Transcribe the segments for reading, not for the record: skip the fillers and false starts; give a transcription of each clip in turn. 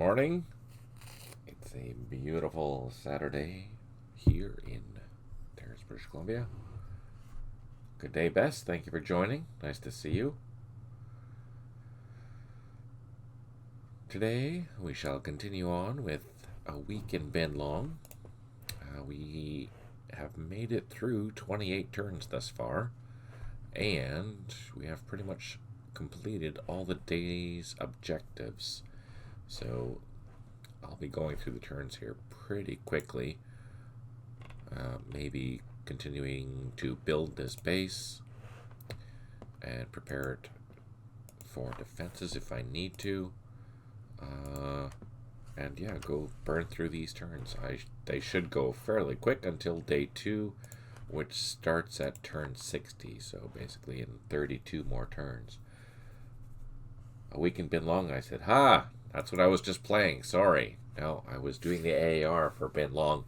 morning. It's a beautiful Saturday here in Terrace, British Columbia. Good day, Bess. Thank you for joining. Nice to see you. Today we shall continue on with a week in Ben Long. We have made it through 28 turns thus far, and we have pretty much completed all the day's objectives. So I'll be going through the turns here pretty quickly. Maybe continuing to build this base and prepare it for defenses if I need to. And yeah, go burn through these turns. They should go fairly quick until day 2, which starts at turn 60. So basically in 32 more turns. A week in Ben Long, I said, ha! That's what I was just playing. Sorry. No, I was doing the AAR for Ben Long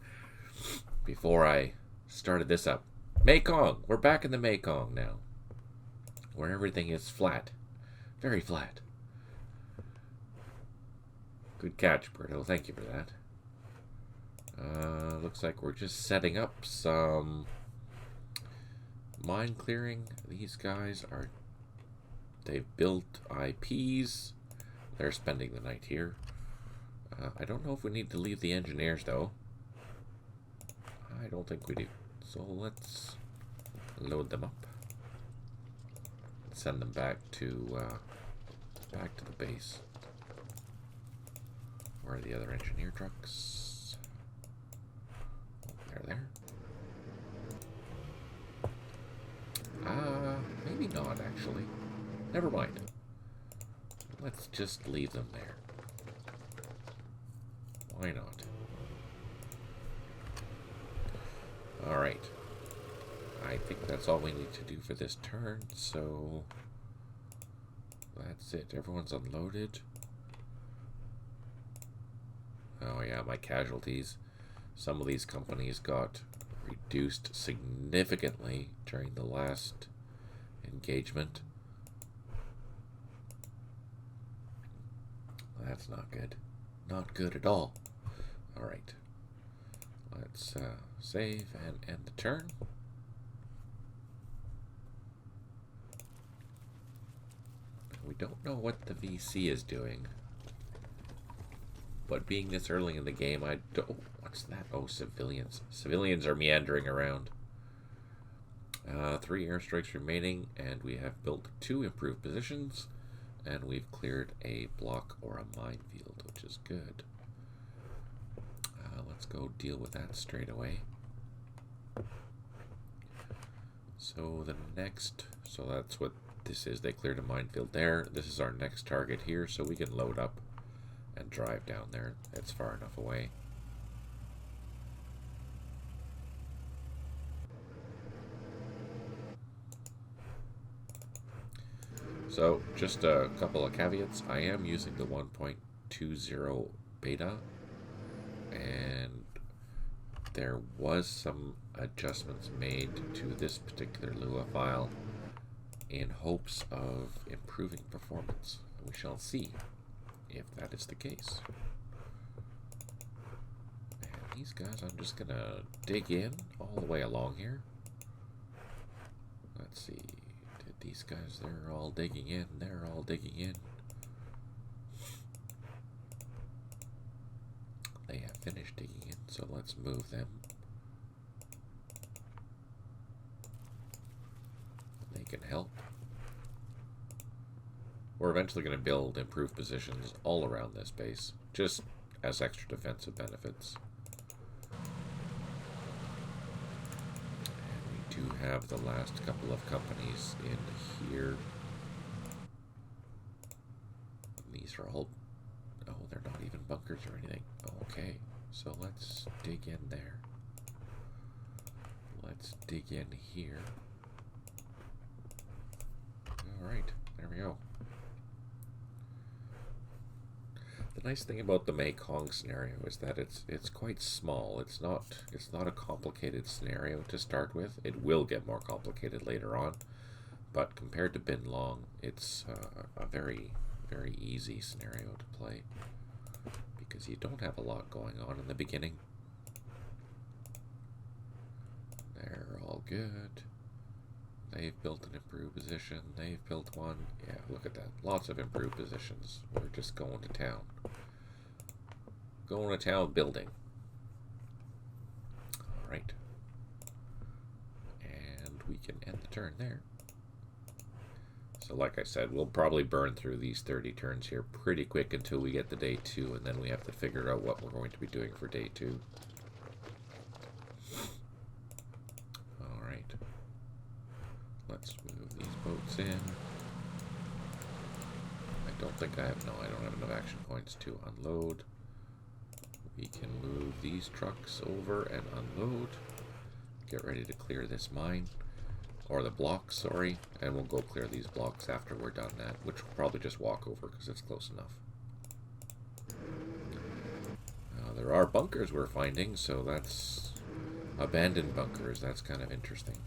before I started this up. Mekong. We're back in the Mekong now, where everything is flat. Very flat. Good catch, Berto. Thank you for that. Looks like we're just setting up some mine clearing. These guys are... They've built IPs. They're spending the night here. I don't know if we need to leave the engineers, though. I don't think we do. So let's load them up. Send them back to the base. Where are the other engineer trucks? Oh, they're there. Maybe not, actually. Never mind. Let's just leave them there. Why not? Alright. I think that's all we need to do for this turn, so... That's it. Everyone's unloaded. Oh yeah, my casualties. Some of these companies got reduced significantly during the last engagement. That's not good. Not good at all. Alright. Let's save and end the turn. We don't know what the VC is doing. But being this early in the game, I don't... Oh, what's that? Oh, civilians. Civilians are meandering around. 3 airstrikes remaining, and we have built 2 improved positions. And we've cleared a block or a minefield, which is good. Let's go deal with that straight away. So the next... So that's what this is. They cleared a minefield there. This is our next target here, so we can load up and drive down there. It's far enough away. So, just a couple of caveats. I am using the 1.20 beta, and there was some adjustments made to this particular Lua file in hopes of improving performance. We shall see if that is the case. And these guys, I'm just gonna dig in all the way along here. Let's see. These guys, they're all digging in. They're all digging in. They have finished digging in, so let's move them. They can help. We're eventually going to build improved positions all around this base, just as extra defensive benefits. And we do have the last couple of companies in here. These are all... Oh, they're not even bunkers or anything. Okay, so let's dig in there. Let's dig in here. Alright, there we go. The nice thing about the Mekong scenario is that it's quite small. It's not a complicated scenario to start with. It will get more complicated later on, but compared to Ben Long, it's a very, very easy scenario to play. because you don't have a lot going on in the beginning. They're all good. They've built an improved position. They've built one. Yeah, look at that. Lots of improved positions. We're just going to town. Going to town building. Alright. And we can end the turn there. So like I said, we'll probably burn through these 30 turns here pretty quick until we get to day 2, and then we have to figure out what we're going to be doing for day 2. Alright. Let's move these boats in. I don't think I have... No, I don't have enough action points to unload. We can move these trucks over and unload. Get ready to clear this mine. Or the blocks, sorry. And we'll go clear these blocks after we're done that. Which we'll probably just walk over because it's close enough. There are bunkers we're finding, so that's... abandoned bunkers. That's kind of interesting.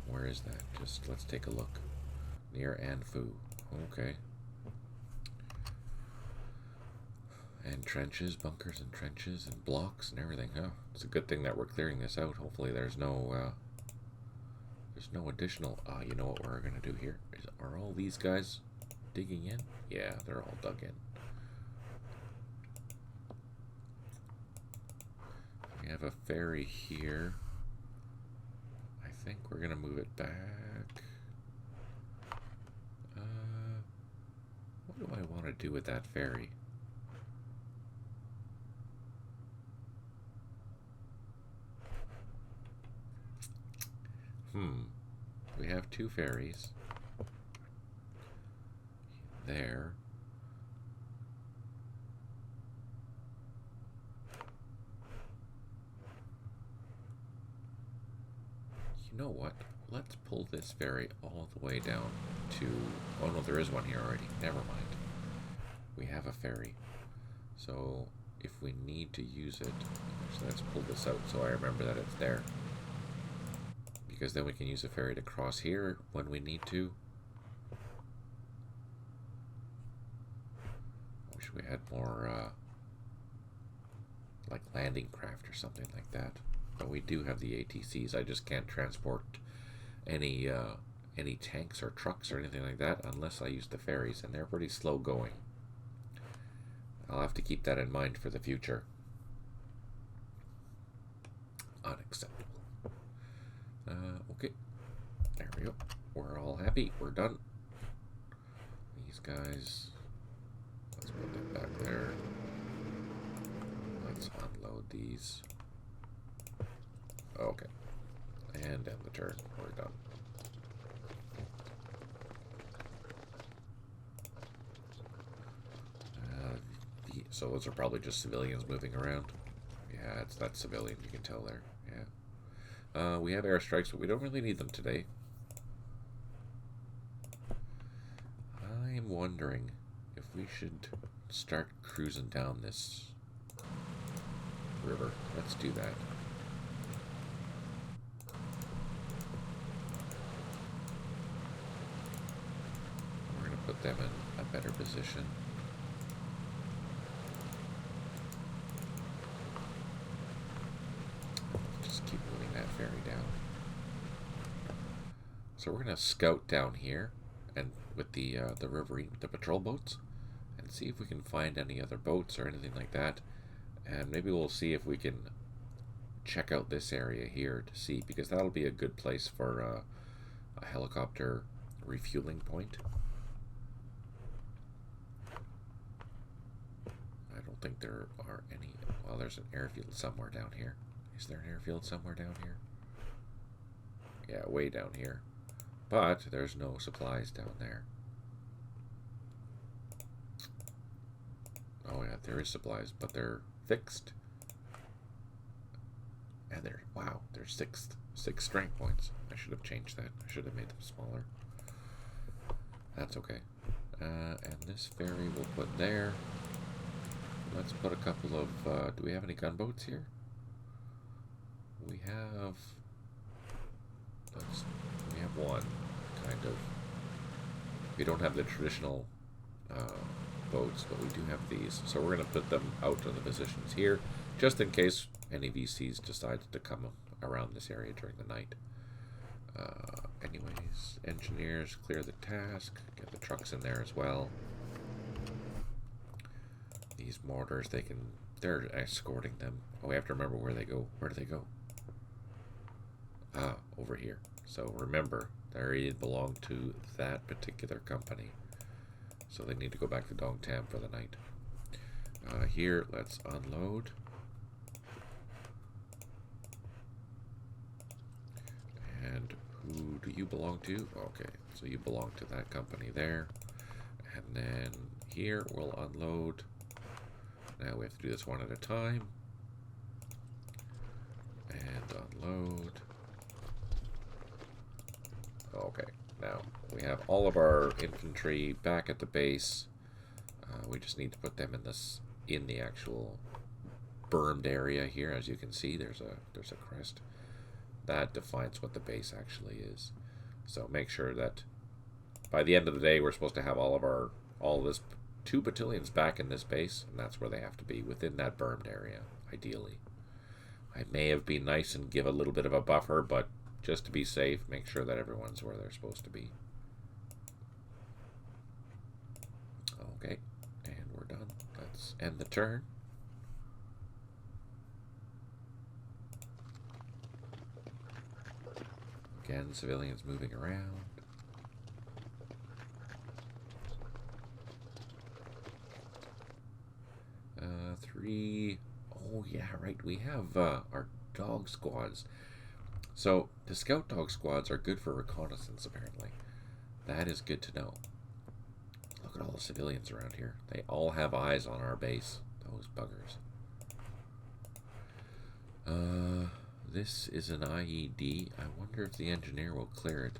Where is that? Just let's take a look. Near Anfu. Okay. And trenches, bunkers and trenches and blocks and everything. Oh, it's a good thing that we're clearing this out. Hopefully there's no additional... you know what we're going to do here? Are all these guys digging in? Yeah, they're all dug in. We have a ferry here. I think we're going to move it back. What do I want to do with that ferry? We have 2 ferries. There. You know what? Let's pull this ferry all the way down to... Oh no, there is one here already. Never mind. We have a ferry. So if we need to use it... So let's pull this out so I remember that it's there. Because then we can use a ferry to cross here when we need to. Wish we had more like landing craft or something like that. But we do have the ATCs. I just can't transport any tanks or trucks or anything like that unless I use the ferries, and they're pretty slow going. I'll have to keep that in mind for the future. Unacceptable. Okay, there we go. We're all happy. We're done. These guys, let's put them back there. Let's unload these. Okay, and end the turn. We're done. So those are probably just civilians moving around. Yeah, it's that civilian, you can tell there. Yeah. We have airstrikes, but we don't really need them today. I'm wondering if we should start cruising down this river. Let's do that. We're going to put them in a better position. Keep moving that ferry down. So we're gonna scout down here and with the riverine, the patrol boats, and see if we can find any other boats or anything like that. And maybe we'll see if we can check out this area here to see, because that'll be a good place for a helicopter refueling point. I don't think there are any. Well, there's an airfield somewhere down here. Is there an airfield somewhere down here? Yeah, way down here. But there's no supplies down there. Oh yeah, there is supplies, but they're fixed. And they're, wow, there's six strength points. I should have changed that. I should have made them smaller. That's okay. And this ferry we'll put there. Let's put a couple of, do we have any gunboats here? We have one, kind of. We don't have the traditional boats, but we do have these. So we're going to put them out of the positions here, just in case any VCs decide to come around this area during the night. Anyways, engineers, clear the task. Get the trucks in there as well. These mortars, they're escorting them. Oh, we have to remember where they go. Where do they go? Ah, over here. So remember, they belong to that particular company. So they need to go back to Dongtam for the night. Here, let's unload. And who do you belong to? Okay, so you belong to that company there. And then here, we'll unload. Now we have to do this one at a time. And unload. Okay, now we have all of our infantry back at the base. We just need to put them in the actual bermed area here. As you can see, there's a crest that defines what the base actually is. So make sure that by the end of the day, we're supposed to have all this 2 battalions back in this base, and that's where they have to be, within that bermed area, ideally. I may have been nice and give a little bit of a buffer, but just to be safe, make sure that everyone's where they're supposed to be. Okay, and we're done. Let's end the turn. Again, civilians moving around. Three. Oh yeah, right. We have our dog squads. So the scout dog squads are good for reconnaissance, apparently. That is good to know. Look at all the civilians around here. They all have eyes on our base. Those buggers. This is an IED. I wonder if the engineer will clear it.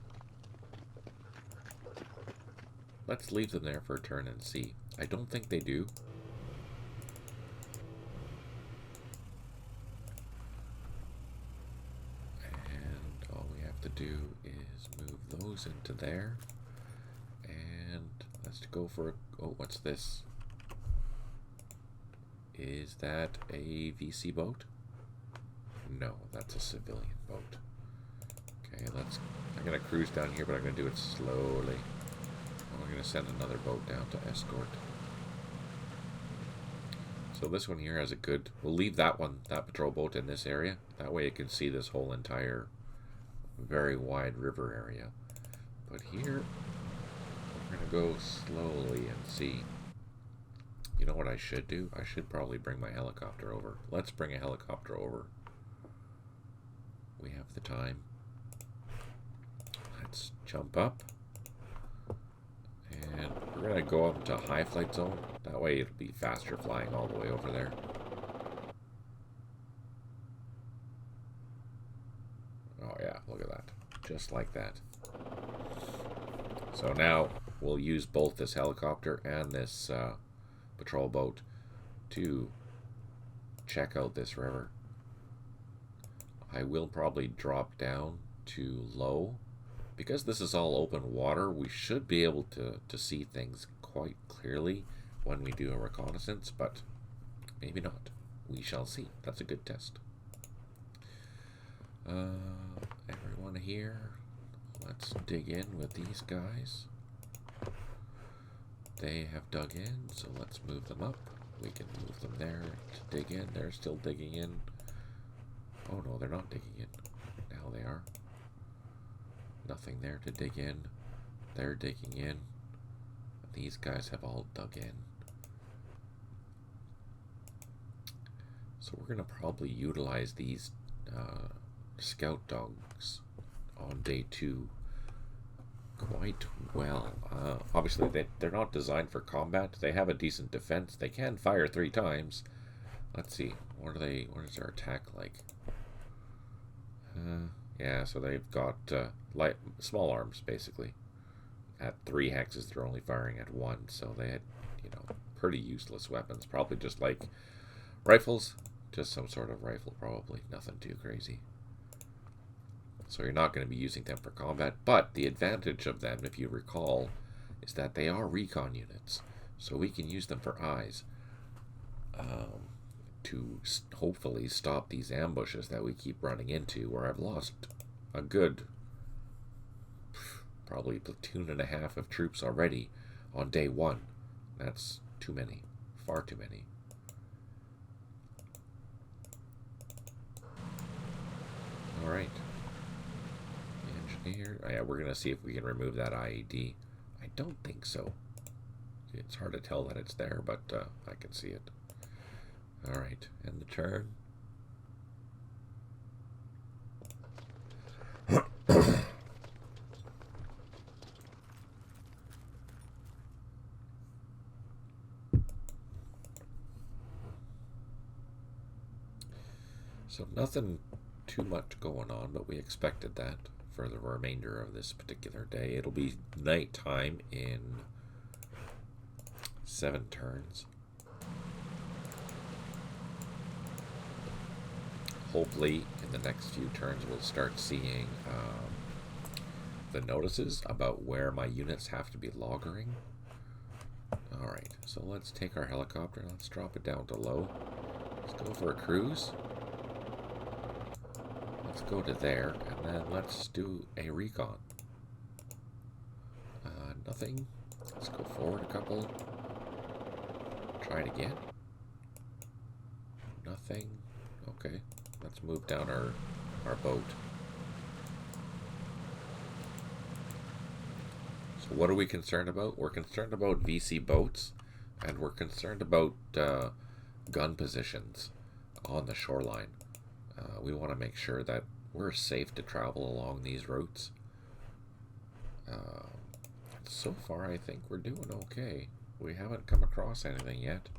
Let's leave them there for a turn and see. I don't think they do. To do is move those into there, and let's go for oh, what's this? Is that a VC boat? No, that's a civilian boat. Okay, I'm gonna cruise down here, but I'm gonna do it slowly. I'm gonna send another boat down to escort. So this one here has we'll leave that patrol boat in this area. That way it can see this whole entire very wide river area. But here, we're going to go slowly and see. You know what I should do? I should probably bring my helicopter over. Let's bring a helicopter over. We have the time. Let's jump up. And we're going to go up to high flight zone. That way it'll be faster flying all the way over there. Oh yeah, look at that. Just like that. So now we'll use both this helicopter and this patrol boat to check out this river. I will probably drop down to low. Because this is all open water, we should be able to see things quite clearly when we do a reconnaissance, but maybe not. We shall see. That's a good test. Everyone here, let's dig in with these guys. They have dug in, so let's move them up. We can move them there to dig in. They're still digging in. Oh no, they're not digging in. Now they are. Nothing there to dig in. They're digging in. These guys have all dug in. So we're going to probably utilize these scout dogs on day 2 quite well. Obviously, they're not designed for combat. They have a decent defense. They can fire 3 times. Let's see. What is their attack like? Yeah, so they've got light, small arms, basically. At 3 hexes, they're only firing at 1. So they had, pretty useless weapons. Probably just like rifles. Just some sort of rifle, probably. Nothing too crazy. So you're not going to be using them for combat. But the advantage of them, if you recall, is that they are recon units. so we can use them for eyes to hopefully stop these ambushes that we keep running into, where I've lost a good probably platoon and a half of troops already on day one. That's too many, far too many. All right. Engineer. Oh, yeah, we're going to see if we can remove that IED. I don't think so. It's hard to tell that it's there, but I can see it. All right, and the turn. So nothing too much going on, but we expected that for the remainder of this particular day. It'll be nighttime in 7 turns. Hopefully, in the next few turns, we'll start seeing the notices about where my units have to be loggering. Alright, so let's take our helicopter, let's drop it down to low. Let's go for a cruise. Let's go to there, and then let's do a recon. Nothing. Let's go forward a couple. Try it again. Nothing. Okay. Let's move down our boat. So what are we concerned about? We're concerned about VC boats, and we're concerned about gun positions on the shoreline. We want to make sure that we're safe to travel along these routes. So far, I think we're doing okay. We haven't come across anything yet.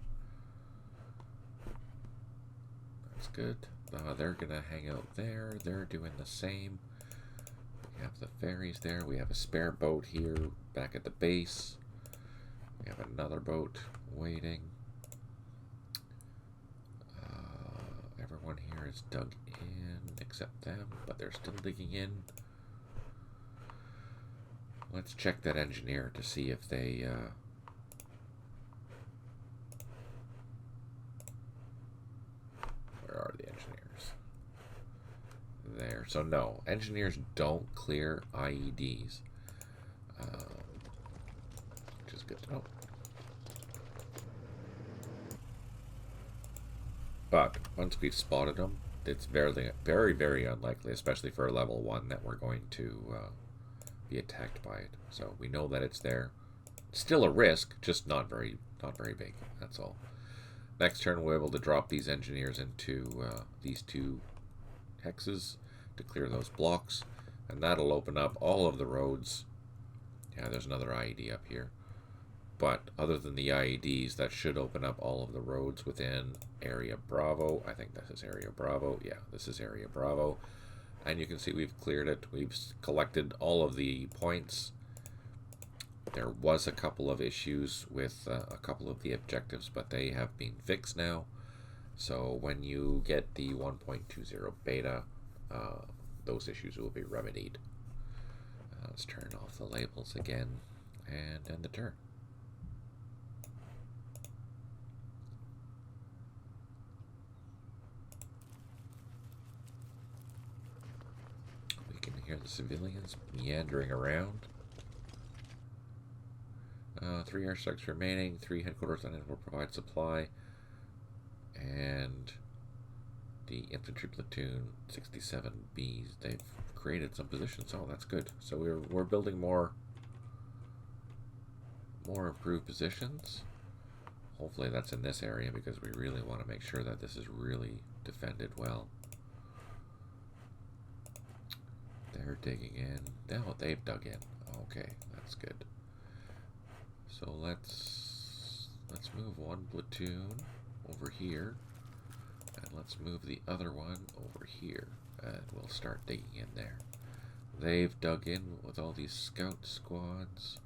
That's good. They're going to hang out there. They're doing the same. We have the ferries there. We have a spare boat here back at the base. We have another boat waiting. Everyone here is dug in except them, but they're still digging in. Let's check that engineer to see if they... where are the engineers? There. So no, engineers don't clear IEDs, which is good to know. But once we've spotted them, it's very, very, very unlikely, especially for a level 1, that we're going to be attacked by it. So we know that it's there. Still a risk, just not very big. That's all. Next turn, we're able to drop these engineers into these 2 hexes to clear those blocks, and that'll open up all of the roads. Yeah, there's another IED up here. But other than the IEDs, that should open up all of the roads within Area Bravo. I think this is Area Bravo. Yeah, this is Area Bravo. And you can see we've cleared it. We've collected all of the points. There was a couple of issues with a couple of the objectives, but they have been fixed now. So when you get the 1.20 beta, those issues will be remedied. Let's turn off the labels again and end the turn. We can hear the civilians meandering around. 3 airstrikes remaining, 3 headquarters unable to provide supply, and the infantry platoon 67Bs, they've created some positions. Oh, that's good. So we're building more improved positions. Hopefully that's in this area, because we really want to make sure that this is really defended well. They're digging in. Now they've dug in. Okay, that's good. So let's move 1 platoon over here, and let's move the other one over here, and we'll start digging in there. They've dug in with all these scout squads.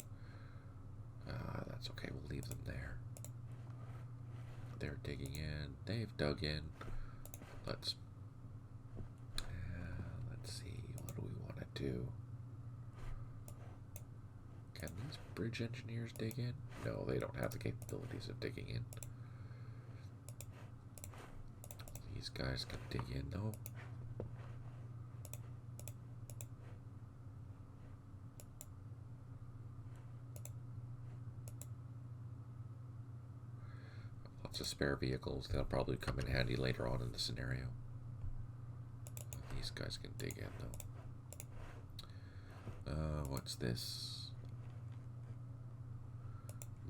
That's okay, we'll leave them there. They're digging in. They've dug in. Let's see, what do we want to do? Can these bridge engineers dig in? No, they don't have the capabilities of digging in. These guys can dig in, though. Lots of spare vehicles. They'll probably come in handy later on in the scenario. These guys can dig in, though. What's this?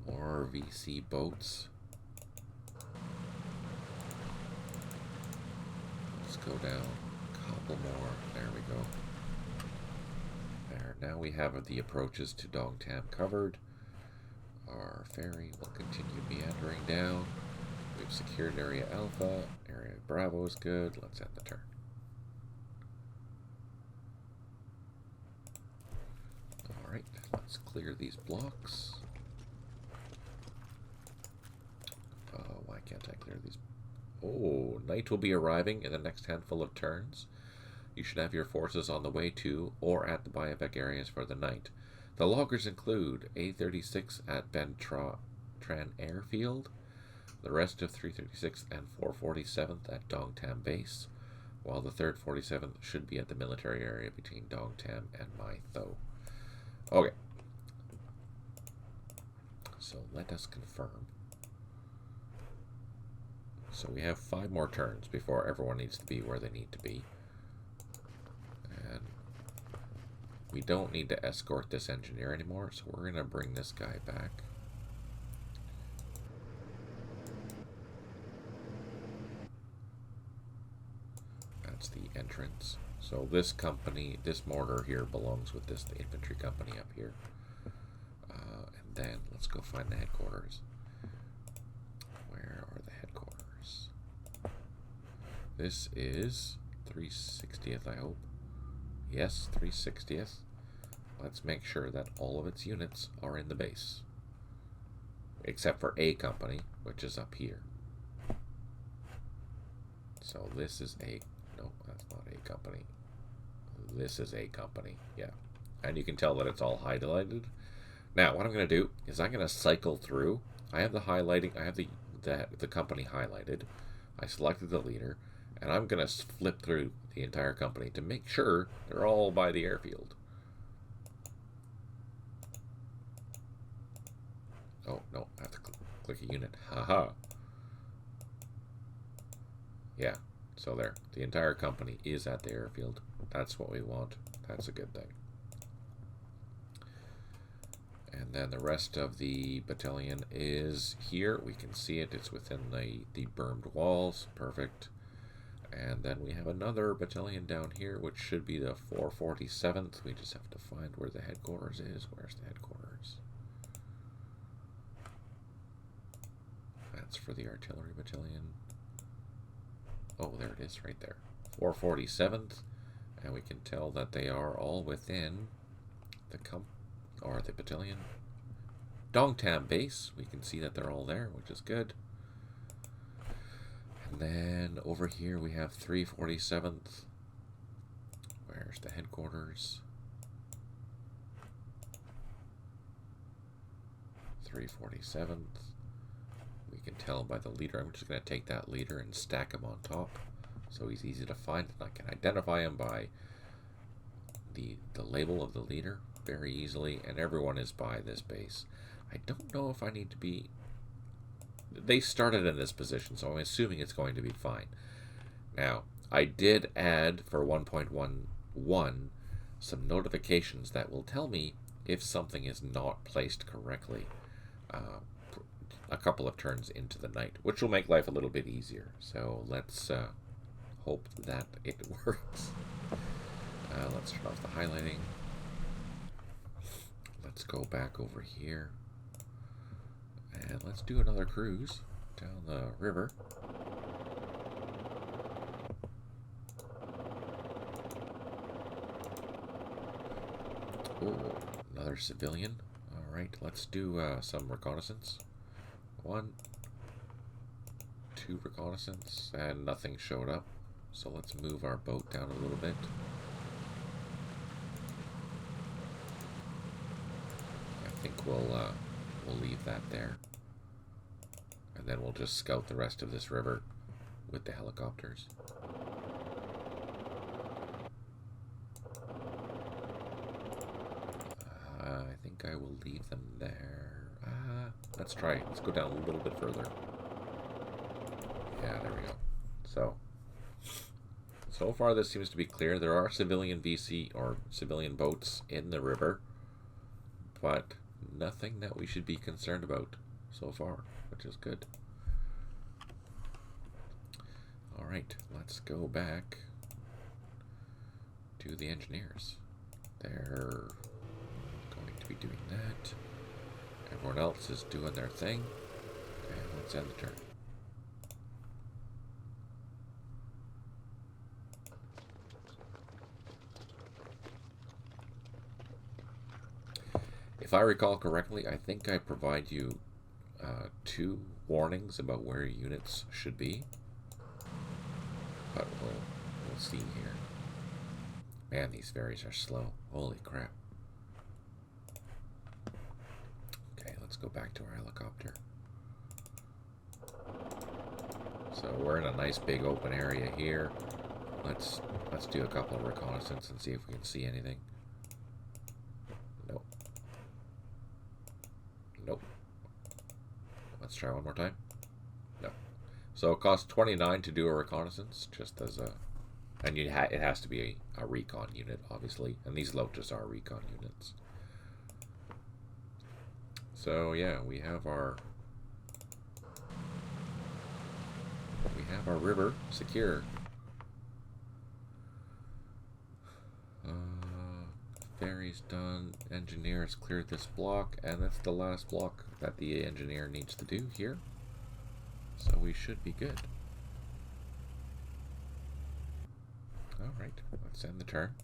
More VC boats. Let's go down a couple more. There we go. There. Now we have the approaches to Dongtam covered. Our ferry will continue meandering down. We've secured Area Alpha. Area Bravo is good. Let's end the turn. Alright, let's clear these blocks. Why can't I clear these? Oh, night will be arriving in the next handful of turns. You should have your forces on the way to or at the biovac areas for the night. The loggers include A36 at Ben Tran Airfield, the rest of 336th and 447th at Dongtam Base, while the 3rd 47th should be at the military area between Dongtam and Mai Tho. Okay. So let us confirm. So we have 5 more turns before everyone needs to be where they need to be. And we don't need to escort this engineer anymore, so we're going to bring this guy back. That's the entrance. So this company, this mortar here belongs with this the infantry company up here. And then let's go find the headquarters. Where are the headquarters? This is 360th, I hope. Yes, 360th. Let's make sure that all of its units are in the base. Except for A company, which is up here. So this is A... No, that's not A company. This is A company, yeah. And you can tell that it's all highlighted. Now, what I'm going to do is I'm going to cycle through. I have the highlighting, I have the company highlighted. I selected the leader, and I'm going to flip through the entire company to make sure they're all by the airfield. Oh, no, I have to click a unit. Haha. Yeah, so there. The entire company is at the airfield. That's what we want. That's a good thing. And then the rest of the battalion is here. We can see it. It's within the bermed walls. Perfect. And then we have another battalion down here, which should be the 447th. We just have to find where the headquarters is. Where's the headquarters? That's for the artillery battalion. Oh, there it is, right there. 447th. And we can tell that they are all within the the battalion Dongtam base. We can see that they're all there, which is good. And then over here we have 347th. Where's the headquarters? 347th. We can tell by the leader. I'm just going to take that leader and stack him on top, so he's easy to find, and I can identify him by the label of the leader very easily, and everyone is by this base. I don't know if I need to be... They started in this position, so I'm assuming it's going to be fine. Now, I did add for 1.11 some notifications that will tell me if something is not placed correctly a couple of turns into the night, which will make life a little bit easier. So let's hope that it works. Let's turn off the highlighting. Let's go back over here. And let's do another cruise down the river. Oh, another civilian. Alright, let's do some reconnaissance. 1, 2 reconnaissance, and nothing showed up. So let's move our boat down a little bit. think we'll leave that there. And then we'll just scout the rest of this river with the helicopters. I think I will leave them there. Let's try. Let's go down a little bit further. Yeah, there we go. So far this seems to be clear. There are civilian VC or civilian boats in the river, but nothing that we should be concerned about so far, which is good. Alright, let's go back to the engineers. They're going to be doing that. Everyone else is doing their thing. And let's end the turn. If I recall correctly, I think I provide you 2 warnings about where your units should be. But we'll see here. Man, these ferries are slow. Holy crap. Okay, let's go back to our helicopter. So we're in a nice big open area here. Let's do a couple of reconnaissance and see if we can see anything. Nope. Nope. Let's try one more time. No. So it costs 29 to do a reconnaissance, just as a, and it has to be a recon unit, obviously, and these Lotus are recon units. So yeah, we have our river secure. Ferry's done. Engineer has cleared this block, and that's the last block that the engineer needs to do here. So we should be good. Alright, let's end the turn.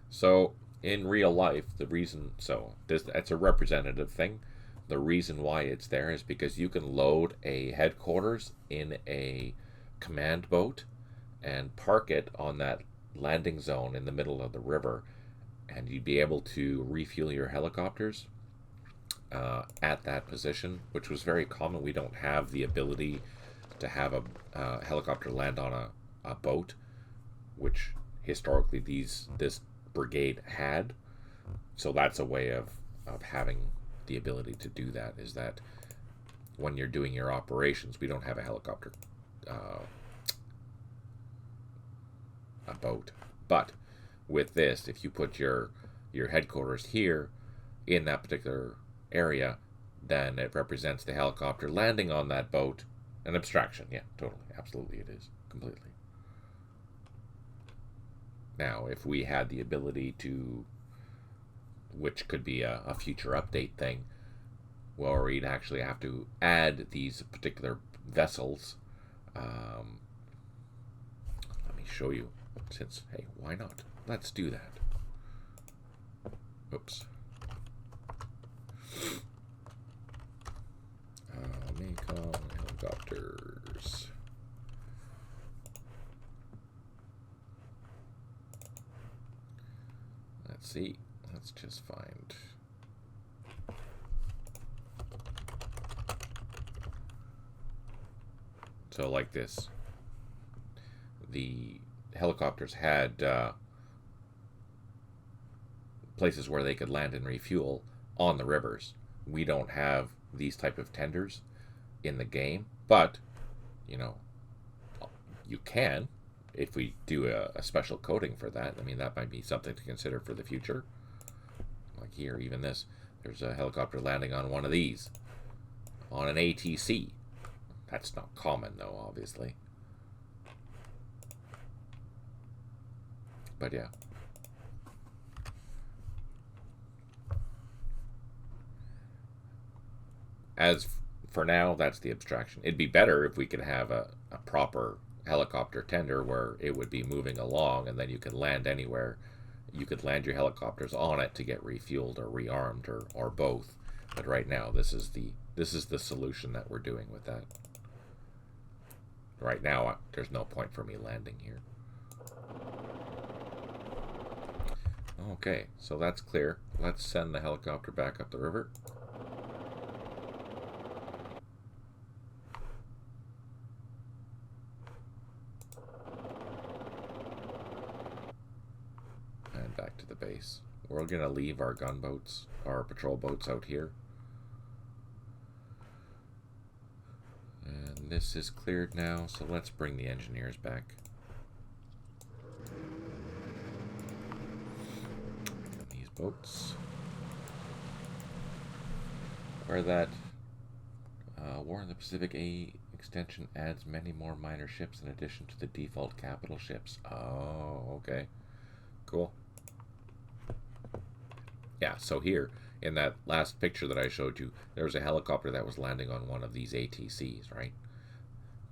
So, in real life, the reason, that's a representative thing. The reason why it's there is because you can load a headquarters in a command boat and park it on that landing zone in the middle of the river, and you'd be able to refuel your helicopters at that position, which was very common. We don't have the ability to have a helicopter land on a boat, which historically this brigade had. So that's a way of having the ability to do that, is that when you're doing your operations, we don't have a helicopter a boat. But with this, if you put your headquarters here in that particular area, then it represents the helicopter landing on that boat. An abstraction, yeah, totally, absolutely it is, completely. Now, if we had the ability to, which could be a future update thing, where we'd actually have to add these particular vessels, let me show you. Since, hey, why not? Let's do that. Oops. Mekong helicopters. Let's see. Let's just find. So like this. The helicopters had places where they could land and refuel on the rivers. We don't have these type of tenders in the game, but you know, you can if we do a special coding for that. I mean, that might be something to consider for the future. Like here, even this, there's a helicopter landing on one of these on an ATC. That's not common though, obviously. But yeah. As for now, that's the abstraction. It'd be better if we could have a proper helicopter tender where it would be moving along and then you could land anywhere. You could land your helicopters on it to get refueled or rearmed or both. But right now, this is the solution that we're doing with that. Right now, there's no point for me landing here. Okay, so that's clear. Let's send the helicopter back up the river. And back to the base. We're going to leave our gunboats, our patrol boats out here. And this is cleared now, so let's bring the engineers back. These boats. Where that War in the Pacific A extension adds many more minor ships in addition to the default capital ships. Oh, okay. Cool. Yeah, so here, in that last picture that I showed you, there was a helicopter that was landing on one of these ATCs, right?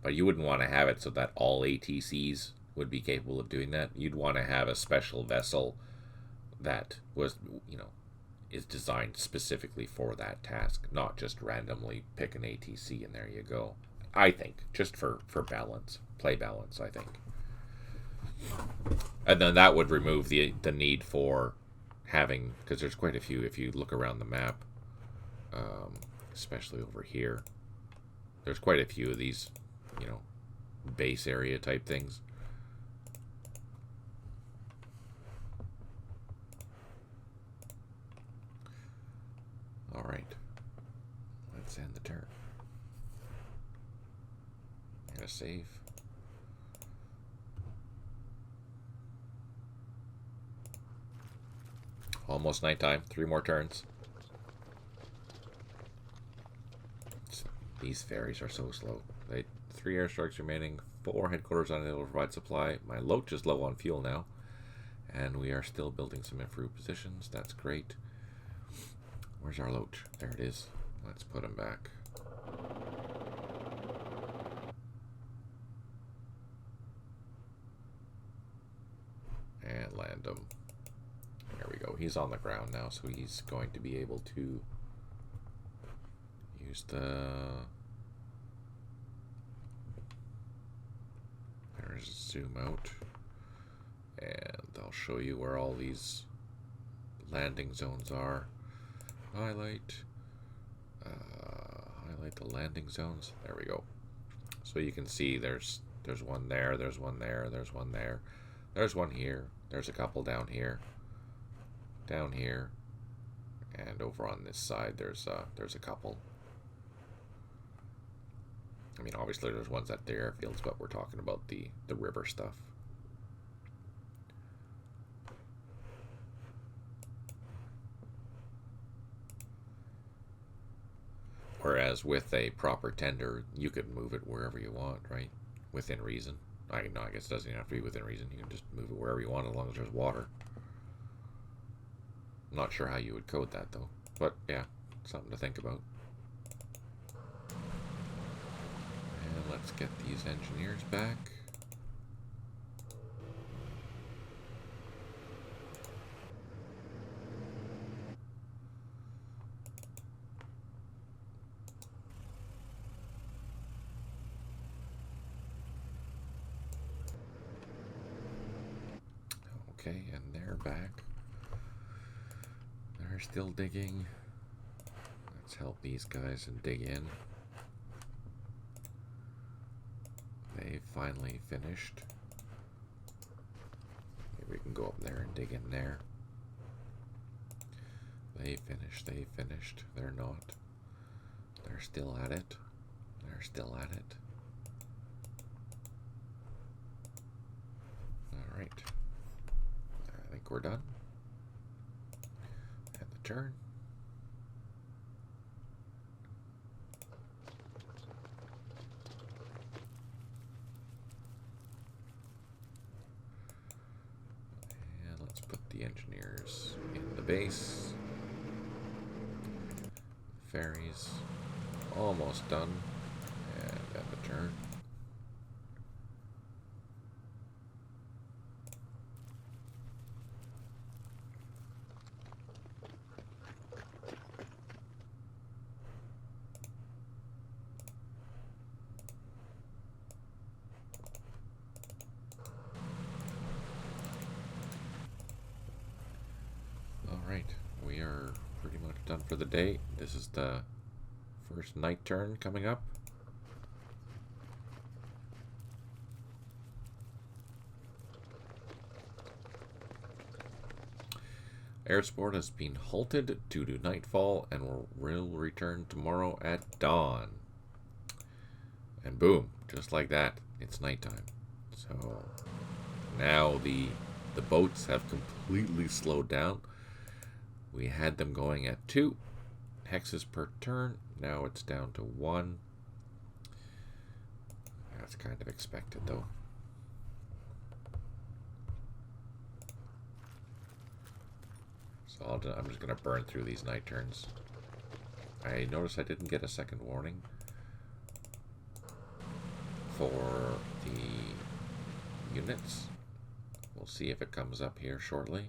But you wouldn't want to have it so that all ATCs would be capable of doing that. You'd want to have a special vessel that was, is designed specifically for that task, not just randomly pick an ATC and there you go. I think, just for balance, play balance, I think. And then that would remove the need for having, because there's quite a few, if you look around the map, especially over here, there's quite a few of these, base area type things. All right, let's end the turn. I'm gonna save. Almost nighttime. 3 more turns. These ferries are so slow. 3 airstrikes remaining. 4 headquarters unable to provide supply. My loach is low on fuel now, and we are still building some improved positions. That's great. Where's our loach? There it is. Let's put him back. And land him. There we go. He's on the ground now, so he's going to be able to use the... There's zoom out. And I'll show you where all these landing zones are. Highlight the landing zones. There we go. So you can see there's one there, there's one there, there's one there, there's one here, there's a couple down here, and over on this side there's a couple. I mean, obviously there's ones at the airfields, but we're talking about the river stuff. Whereas with a proper tender, you could move it wherever you want, right? Within reason. I guess it doesn't even have to be within reason. You can just move it wherever you want as long as there's water. I'm not sure how you would code that, though. But, yeah, something to think about. And let's get these engineers back. Okay, and they're back. They're still digging. Let's help these guys and dig in. They finally finished. Maybe we can go up there and dig in there. They finished. They're not. They're still at it. They're still at it. Alright. I think we're done. And the turn. And let's put the engineers in the base. Ferries almost done. And end the turn. are pretty much done for the day. This is the first night turn coming up. Air sport has been halted due to nightfall and will return tomorrow at dawn. And boom, just like that, it's nighttime. So now the boats have completely slowed down. We had them going at 2 hexes per turn. Now it's down to 1. That's kind of expected though. So I'm just going to burn through these night turns. I noticed I didn't get a second warning for the units. We'll see if it comes up here shortly.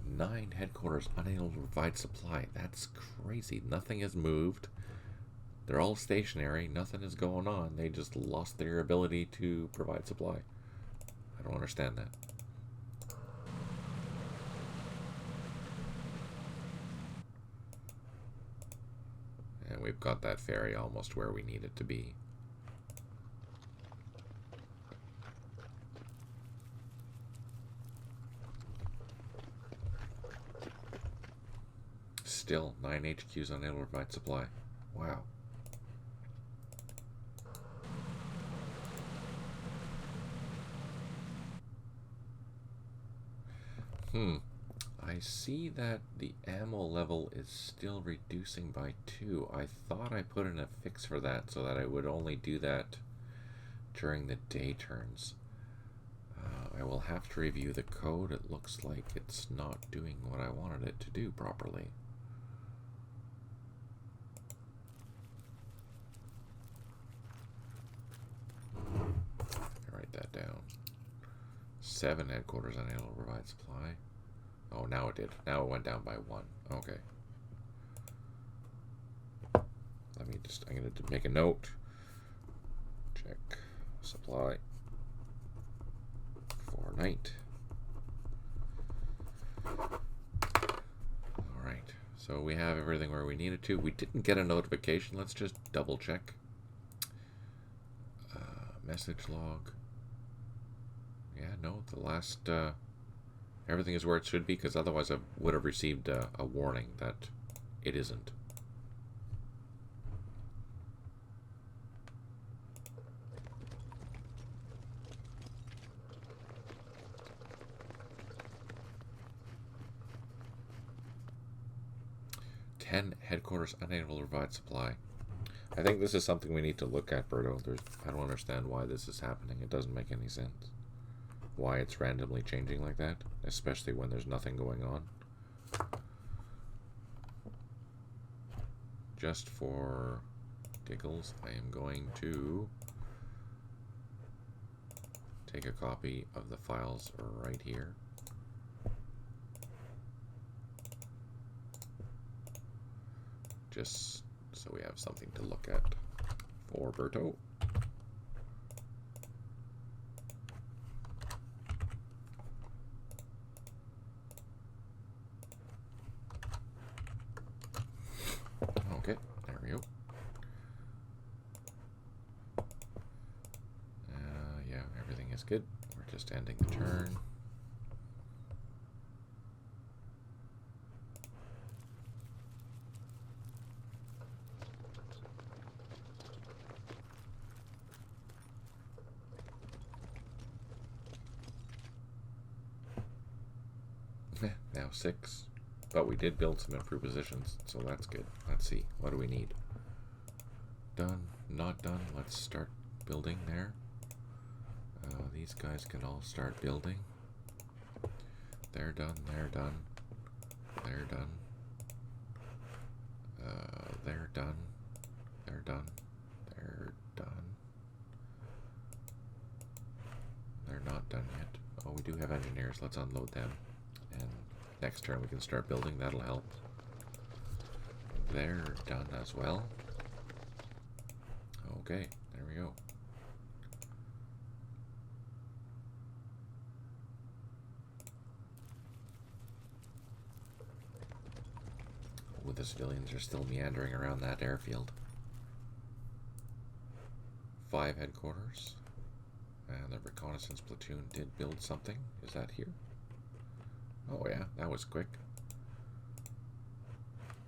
Nine headquarters unable to provide supply. That's crazy. Nothing has moved. They're all stationary. Nothing is going on. They just lost their ability to provide supply. I don't understand that. And we've got that ferry almost where we need it to be. Still, 9 HQs unable to provide supply. Wow. I see that the ammo level is still reducing by 2. I thought I put in a fix for that so that I would only do that during the day turns. I will have to review the code. It looks like it's not doing what I wanted it to do properly. Write that down. 7 headquarters unable to provide supply. Oh, now it did. Now it went down by 1. Okay. Let me just, I'm going to make a note. Check supply for night. Alright. So we have everything where we needed to. We didn't get a notification. Let's just double check. Message log. Yeah, no, the last, everything is where it should be, because otherwise I would have received a warning that it isn't. Ten headquarters unable to provide supply. I think this is something we need to look at, Berto. I don't understand why this is happening. It doesn't make any sense. Why it's randomly changing like that, especially when there's nothing going on. Just for giggles, I am going to take a copy of the files right here. Just so we have something to look at for Berto. Okay, there we go. Yeah, everything is good. We're just ending the turn. Now 6, but we did build some improved positions, so that's good. Let's see, what do we need? Done, not done. Let's start building there. These guys can all start building. They're done, they're done, they're done. They're done, they're done, they're done. They're not done yet. Oh, we do have engineers. Let's unload them. And next turn we can start building. That'll help. They're done as well. Okay, there we go. Oh, the civilians are still meandering around that airfield. 5 headquarters. And the reconnaissance platoon did build something. Is that here? Oh yeah, that was quick.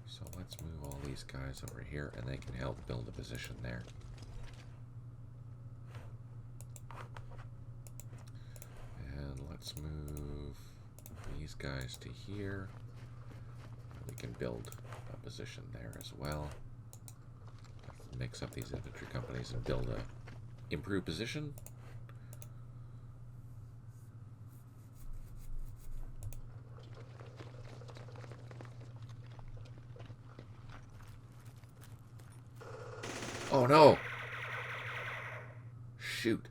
So let's move all these guys over here and they can help build a position there. And let's move these guys to here. We can build a position there as well. Mix up these infantry companies and build a improved position. Oh no! Shoot.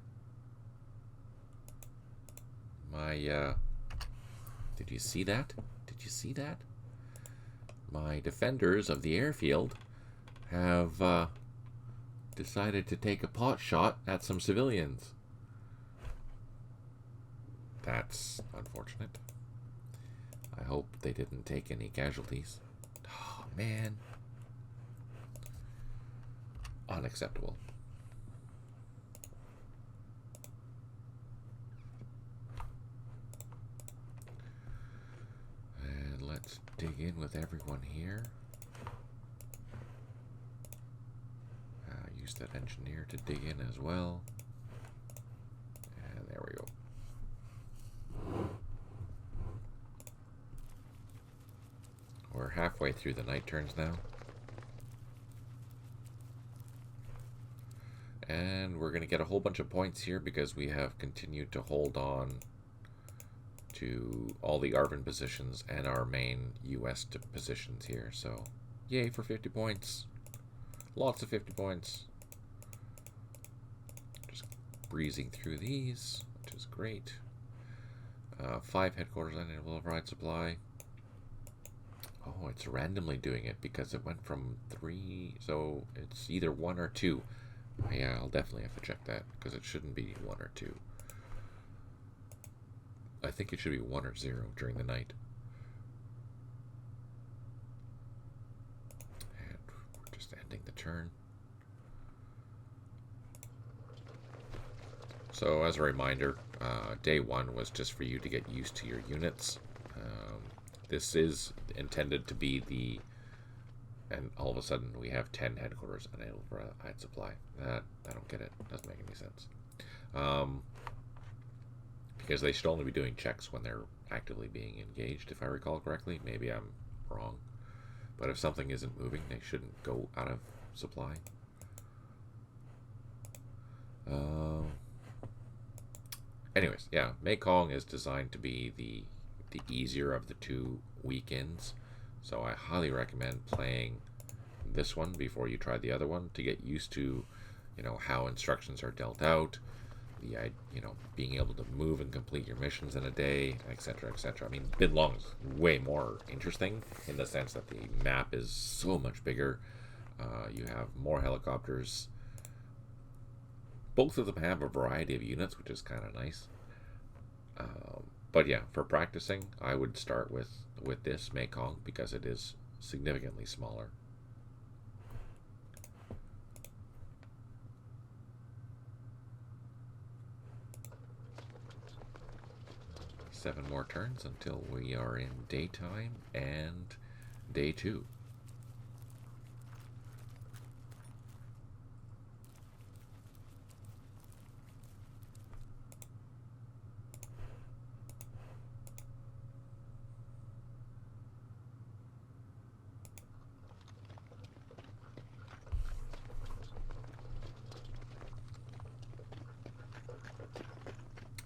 Did you see that? Did you see that? My defenders of the airfield have decided to take a pot shot at some civilians. That's unfortunate. I hope they didn't take any casualties. Oh, man. Unacceptable. And let's dig in with everyone here. Use that engineer to dig in as well. And there we go. We're halfway through the night turns now. And we're going to get a whole bunch of points here because we have continued to hold on to all the ARVN positions and our main US positions here. So, yay for 50 points. Lots of 50 points. Just breezing through these, which is great. 5 headquarters unable override supply. Oh, it's randomly doing it because it went from 3, so it's either 1 or 2. Yeah, I'll definitely have to check that because it shouldn't be 1 or 2. I think it should be 1 or 0 during the night. And we're just ending the turn. So as a reminder, day 1 was just for you to get used to your units. This is intended to be the... And all of a sudden we have 10 headquarters unable for override supply. That, I don't get it. Doesn't make any sense. Because they should only be doing checks when they're actively being engaged, if I recall correctly. Maybe I'm wrong. But if something isn't moving, they shouldn't go out of supply. Anyways, yeah, Mekong is designed to be the easier of the 2 weekends. So I highly recommend playing this one before you try the other one to get used to, you know, how instructions are dealt out, being able to move and complete your missions in a day, etc., etc. I mean, Bin Long is way more interesting in the sense that the map is so much bigger. You have more helicopters. Both of them have a variety of units, which is kind of nice. But yeah, for practicing, I would start with this Mekong because it is significantly smaller. Seven more turns until we are in daytime and day 2.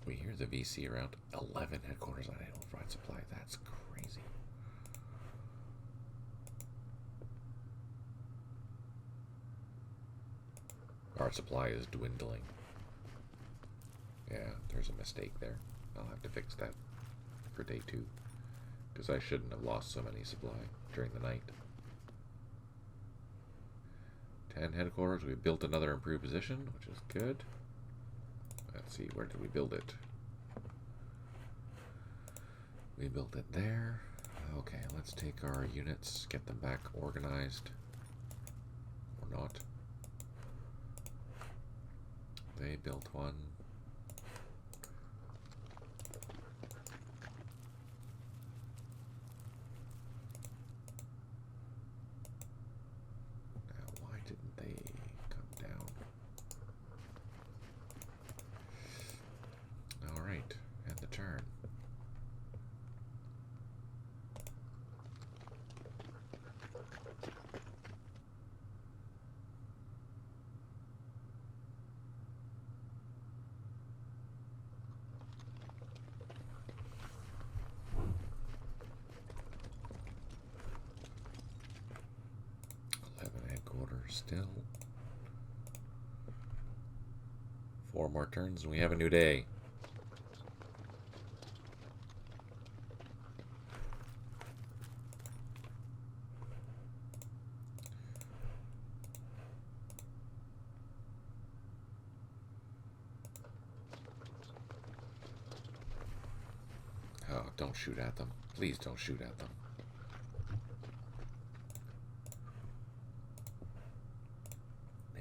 We hear the VC around 11 headquarters on unable override supply. That's crazy. Our supply is dwindling. Yeah, there's a mistake there. I'll have to fix that for day 2. Because I shouldn't have lost so many supply during the night. 10 headquarters. We built another improved position, which is good. Let's see, where did we build it? We built it there. Okay, let's take our units, get them back organized. Or not. They built one. Now, why didn't they come down? Alright, and the turn. Still 4 more turns and we have a new day. Oh, don't shoot at them. Please don't shoot at them.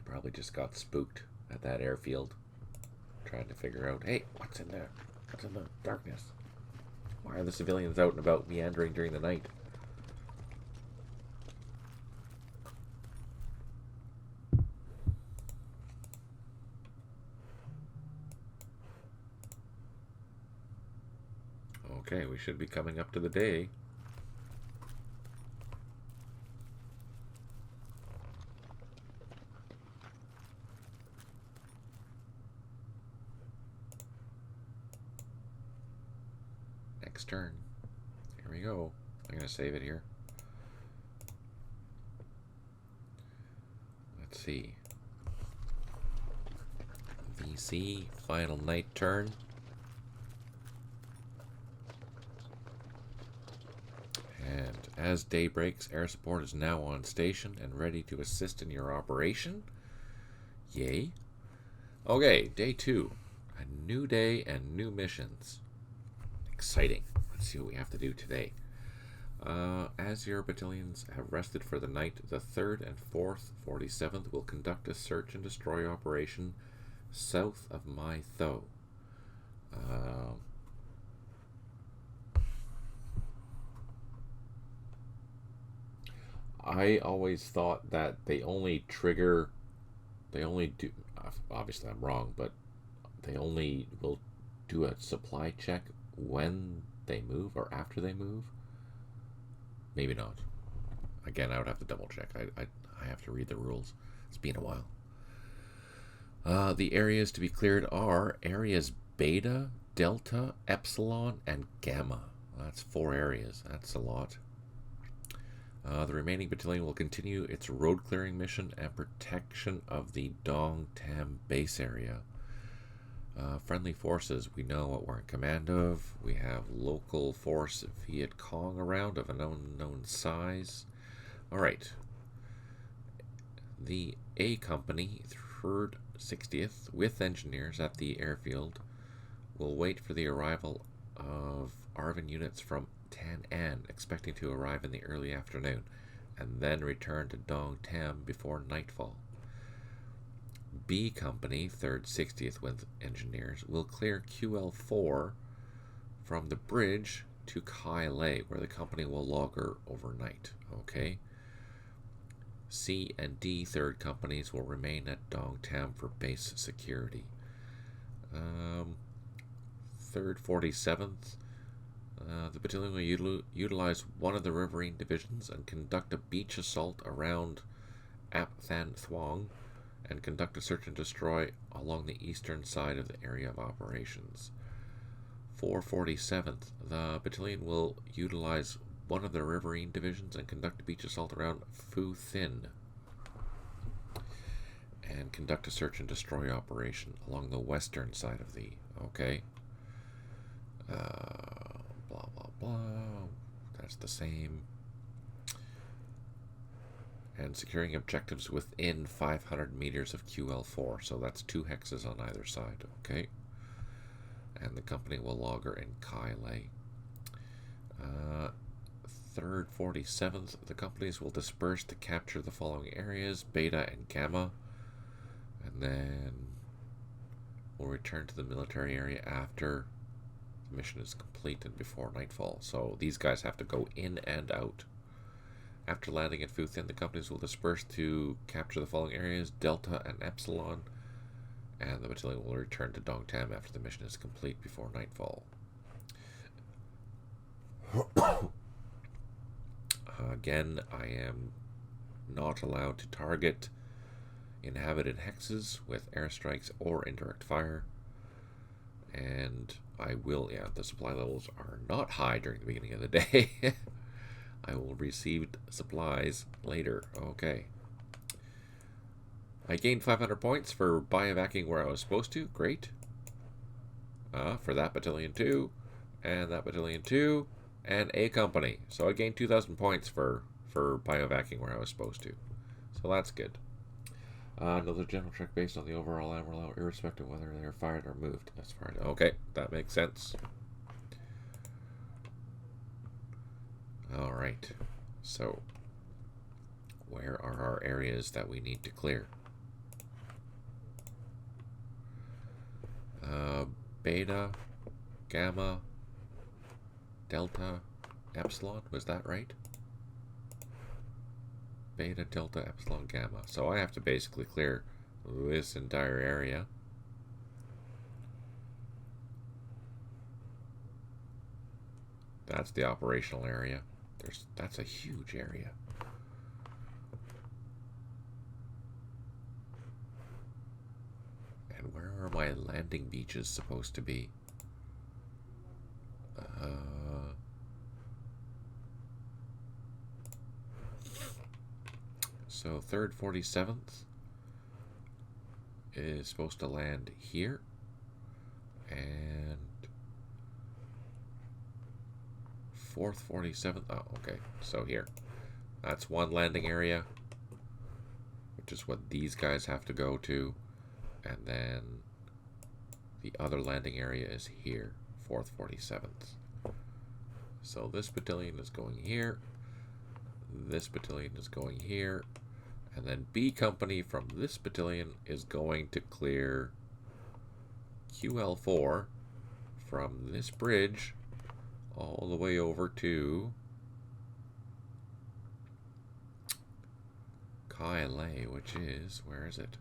Probably just got spooked at that airfield, trying to figure out, hey, what's in there? What's in the darkness? Why are the civilians out and about meandering during the night? Okay, we should be coming up to the day. Next turn. Here we go. I'm going to save it here. Let's see. VC, final night turn. And as day breaks, air support is now on station and ready to assist in your operation. Yay. Okay, day 2. A new day and new missions. Exciting. Let's see what we have to do today. As your battalions have rested for the night, the 3rd and 4th 47th will conduct a search and destroy operation south of My Tho. I always thought that they only do, obviously I'm wrong, but they only will do a supply check when they move or after they move. Maybe not. Again, I would have to double check. I have to read the rules. It's been a while. The areas to be cleared are areas Beta, Delta, Epsilon, and Gamma. That's 4 areas. That's a lot. The remaining battalion will continue its road clearing mission and protection of the Dong Tam base area. Friendly forces, we know what we're in command of. We have local force Viet Cong around of an unknown size. Alright. The A Company, 3rd 60th, with engineers at the airfield, will wait for the arrival of ARVN units from Tan An, expecting to arrive in the early afternoon, and then return to Dong Tam before nightfall. B Company, 3rd 60th with engineers, will clear QL4 from the bridge to Kai Lei, where the company will logger overnight. Okay. C and D 3rd companies will remain at Dong Tam for base security. 3rd 47th, the battalion will utilize one of the riverine divisions and conduct a beach assault around Ap Than Thuong and conduct a search and destroy along the eastern side of the area of operations. 447th, the battalion will utilize one of the riverine divisions and conduct a beach assault around Phu Thin and conduct a search and destroy operation along the western side of the... Okay. Blah, blah, blah. That's the same. And securing objectives within 500 meters of QL4. So that's 2 hexes on either side. Okay. And the company will logger in Kai Lei. 3rd, 47th, the companies will disperse to capture the following areas, Beta and Gamma. And then we'll return to the military area after the mission is complete and before nightfall. So these guys have to go in and out. After landing at Fu Thin, the companies will disperse to capture the following areas, Delta and Epsilon. And the battalion will return to Dongtam after the mission is complete before nightfall. Again, I am not allowed to target inhabited hexes with airstrikes or indirect fire. And I will, yeah, the supply levels are not high during the beginning of the day. I will receive supplies later. Okay. I gained 500 points for biovacking where I was supposed to. Great. For that battalion too. And that battalion too. And a company. So I gained 2,000 points for biovacking where I was supposed to. So that's good. Another general check based on the overall ammo level, irrespective of whether they're fired or moved. That's fired. Okay, that makes sense. Alright. So, where are our areas that we need to clear? Beta, Gamma, Delta, Epsilon, was that right? Beta, Delta, Epsilon, Gamma. So I have to basically clear this entire area. That's the operational area. That's a huge area. And where are my landing beaches supposed to be? So 3rd, 47th is supposed to land here. And 4th, 47th, oh, okay, so here. That's one landing area, which is what these guys have to go to. And then the other landing area is here, 4th, 47th. So this battalion is going here. This battalion is going here. And then B company from this battalion is going to clear QL4 from this bridge all the way over to Kai Lei, which is, where is it?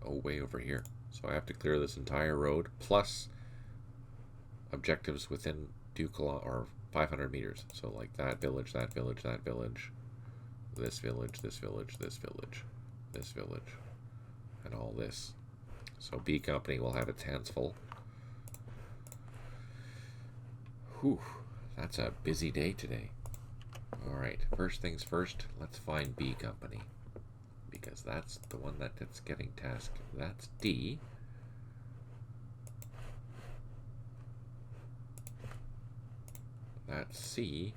Oh, way over here. So I have to clear this entire road, plus objectives within 2 or 500 meters. So like that village, that village, that village, this village, this village, this village, this village, and all this. So B company will have its hands full. Whew, that's a busy day today. Alright, first things first, let's find B company. Because that's the one that's getting tasked. That's D. That's C.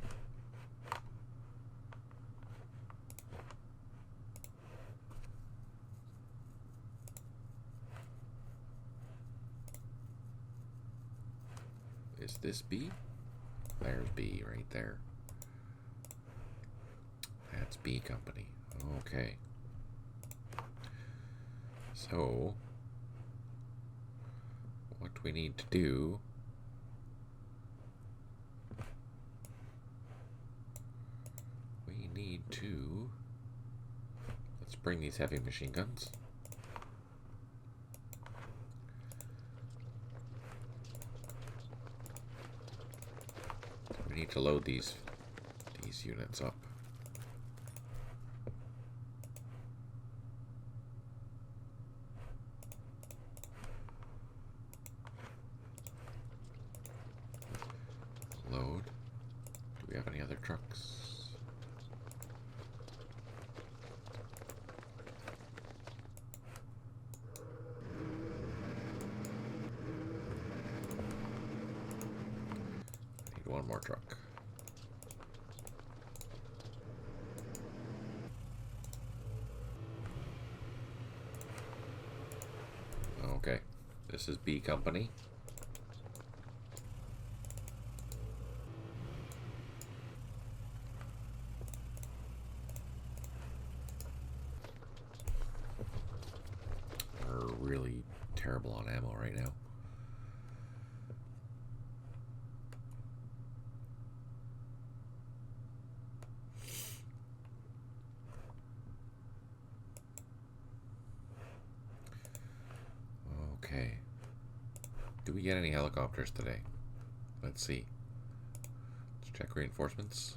Is this B? There's B right there. That's B company. Okay. So, what we need to do let's bring these heavy machine guns. We need to load these units up. Load. Do we have any other trucks? I need one more truck. Okay, this is B Company. We're really terrible on ammo right now. Okay. Do we get any helicopters today? Let's see. Let's check reinforcements.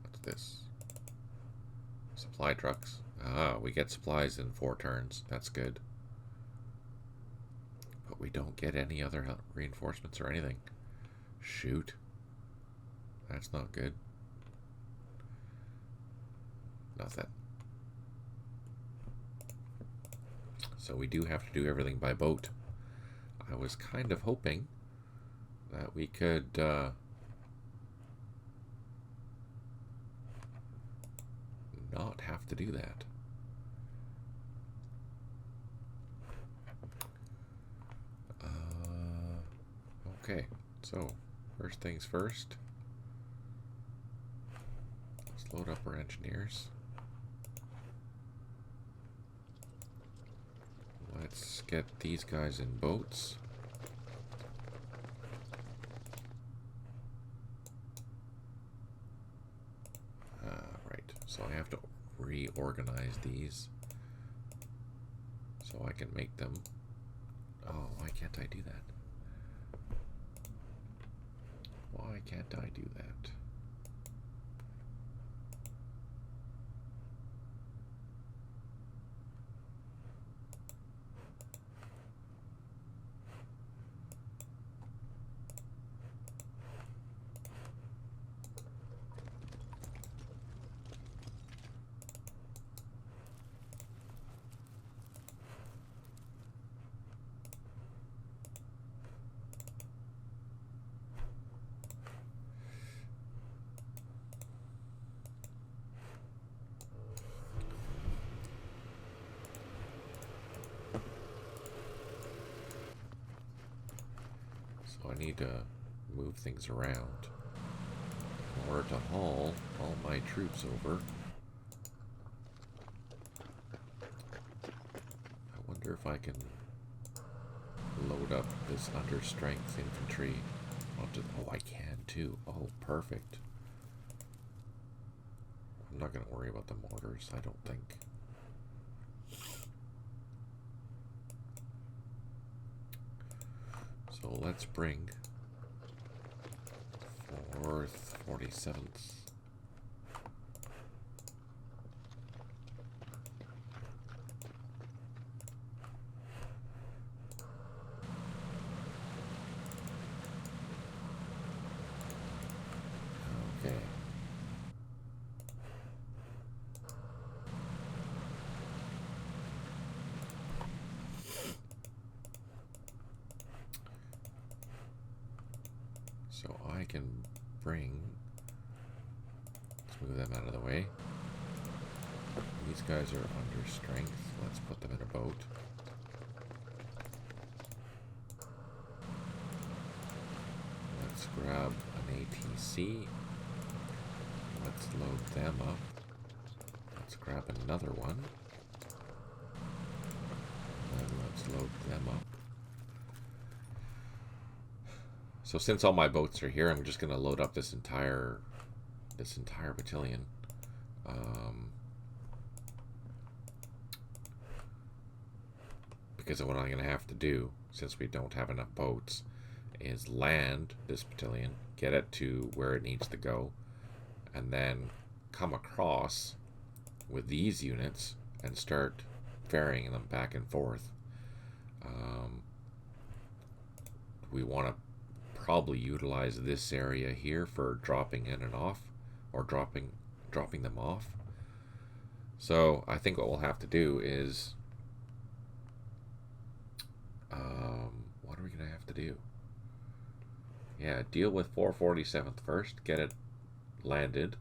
What's this? Supply trucks. Ah, we get supplies in 4 turns. That's good. But we don't get any other reinforcements or anything. Shoot. That's not good. Nothing. So we do have to do everything by boat. I was kind of hoping that we could not have to do that. Okay, so first things first. Let's load up our engineers. Let's get these guys in boats. Right, so I have to reorganize these so I can make them. Oh, why can't I do that? Why can't I do that? So I need to move things around in order to haul all my troops over. I wonder if I can load up this under strength infantry onto. Oh, I can too. Oh, perfect. I'm not going to worry about the mortars, I don't think. So let's bring 4th, 47th. Okay. So I can bring, let's move them out of the way. These guys are under strength. Let's put them in a boat. Let's grab an ATC. Let's load them up. Let's grab another one. And let's load them up. So since all my boats are here, I'm just going to load up this entire battalion. Because what I'm going to have to do, since we don't have enough boats, is land this battalion, get it to where it needs to go, and then come across with these units and start ferrying them back and forth. We want to probably utilize this area here for dropping in and off, or dropping them off. So I think what we'll have to do is, what are we gonna have to do? Yeah, deal with 447th first, get it landed,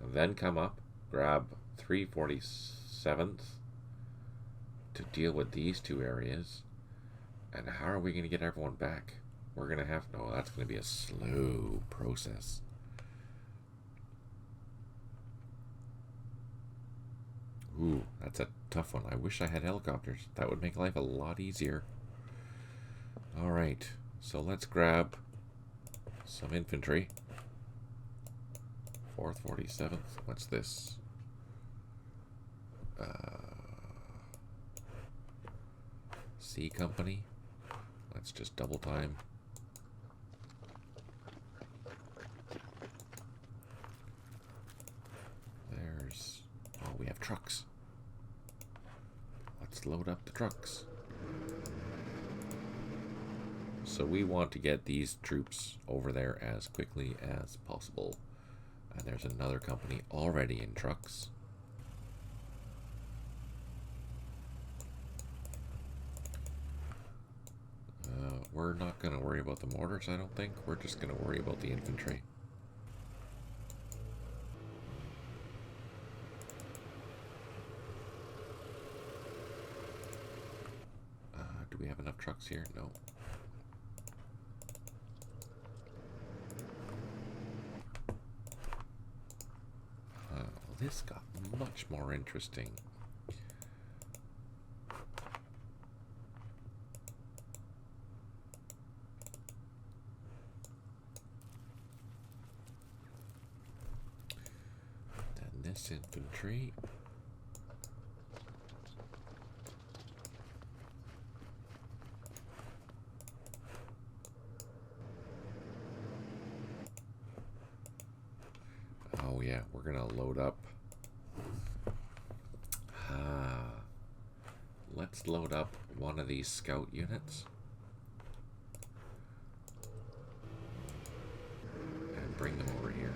and then come up, grab 347th to deal with these two areas. And how are we going to get everyone back? We're going to have... No, that's going to be a slow process. Ooh, that's a tough one. I wish I had helicopters. That would make life a lot easier. Alright, so let's grab some infantry. 4th, 47th. What's this? C Company. Let's just double time. There's... Oh, we have trucks. Let's load up the trucks. So we want to get these troops over there as quickly as possible. And there's another company already in trucks. We're not going to worry about the mortars, I don't think. We're just going to worry about the infantry. Do we have enough trucks here? No. This got much more interesting. Then this infantry. Oh yeah, we're gonna load up. Let's load up one of these scout units and bring them over here.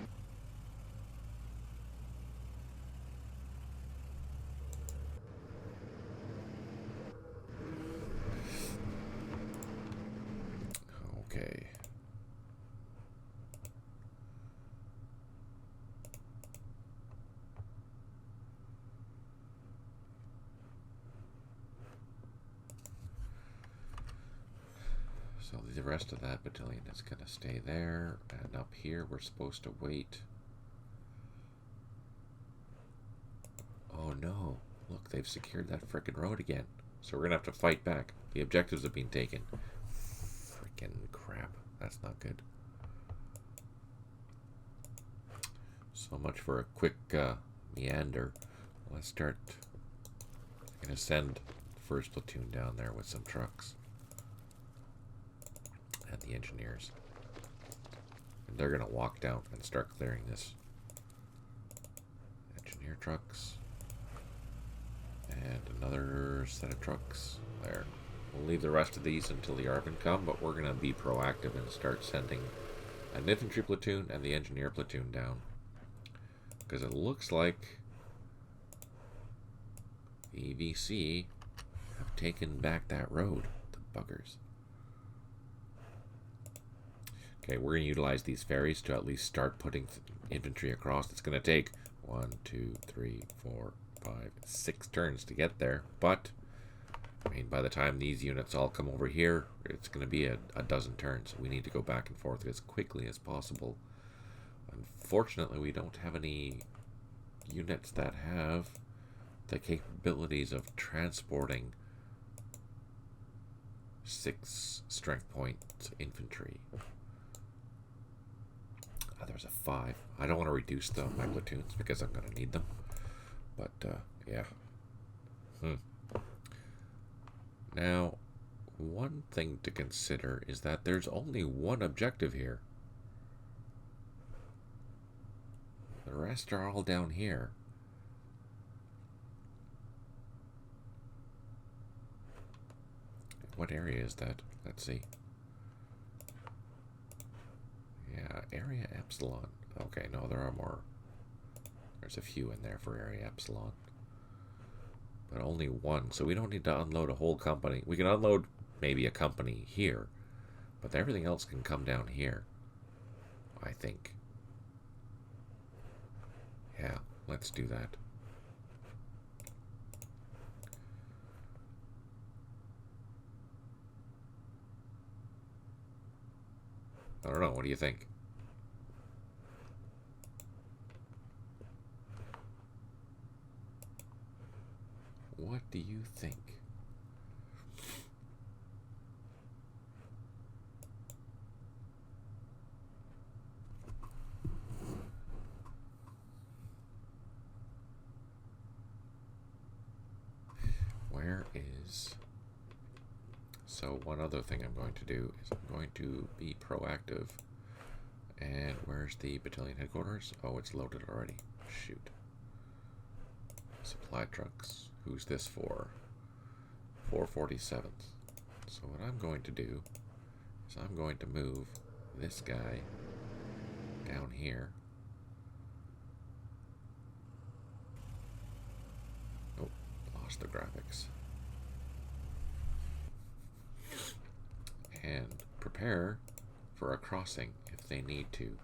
Okay. So the rest of that battalion is going to stay there, and up here we're supposed to wait. Oh no, look, they've secured that frickin' road again. So we're going to have to fight back. The objectives have been taken. Frickin' crap, that's not good. So much for a quick meander. Let's start. I'm going to send the first platoon down there with some trucks. And the engineers. And they're going to walk down and start clearing this. Engineer trucks. And another set of trucks. There. We'll leave the rest of these until the ARVN come, but we're going to be proactive and start sending an infantry platoon and the engineer platoon down. Because it looks like the EVC have taken back that road. The buggers. Okay, we're going to utilize these ferries to at least start putting infantry across. It's going to take 1, 2, 3, 4, 5, 6 turns to get there. But, I mean, by the time these units all come over here, it's going to be a dozen turns. We need to go back and forth as quickly as possible. Unfortunately, we don't have any units that have the capabilities of transporting 6 strength point infantry. There's a 5. I don't want to reduce my platoons because I'm going to need them. But, yeah. Now, one thing to consider is that there's only one objective here. The rest are all down here. What area is that? Let's see. Yeah, area epsilon. Okay, no, there are more. There's a few in there for area epsilon. But only one, so we don't need to unload a whole company. We can unload maybe a company here, but everything else can come down here, I think. Yeah, let's do that. I don't know. What do you think? What do you think? Where is... So one other thing I'm going to do is I'm going to be proactive. And where's the battalion headquarters? Oh, it's loaded already. Shoot. Supply trucks. Who's this for? 447th. So what I'm going to do is I'm going to move this guy down here. Oh, lost the graphics. And prepare for a crossing if they need to.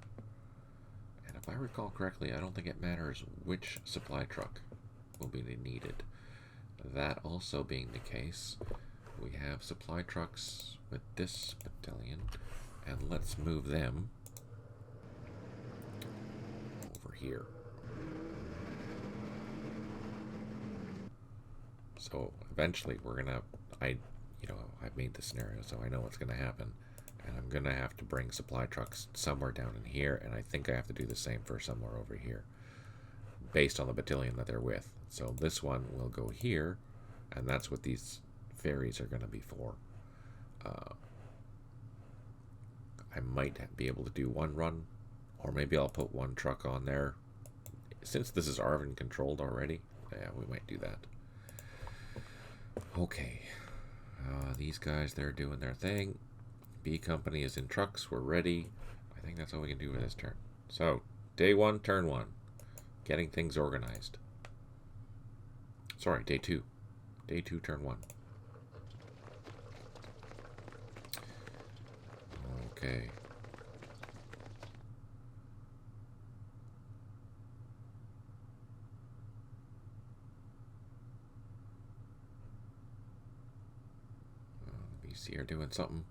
And if I recall correctly, I don't think it matters which supply truck will be needed. That also being the case, we have supply trucks with this battalion, and let's move them over here. So eventually we're gonna, I've made the scenario, so I know what's gonna happen, and I'm gonna have to bring supply trucks somewhere down in here, and I think I have to do the same for somewhere over here, based on the battalion that they're with. So this one will go here, and that's what these ferries are going to be for. I might be able to do one run, or maybe I'll put one truck on there. Since this is Arvin controlled already, yeah, we might do that. Okay, these guys, they're doing their thing. B company is in trucks, we're ready. I think that's all we can do for this turn. So, day 1, turn 1. Getting things organized. Sorry, day 2. Day 2, turn 1. Okay. BC are doing something.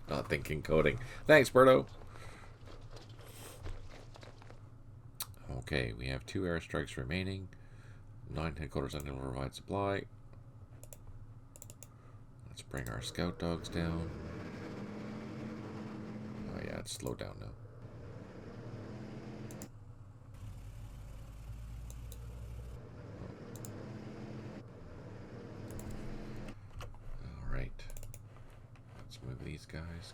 Not thinking coding. Thanks, Berto. Okay, we have 2 airstrikes remaining. 9 headquarters unable to provide supply. Let's bring our scout dogs down. Oh yeah, it's slowed down now. Alright. Let's move these guys.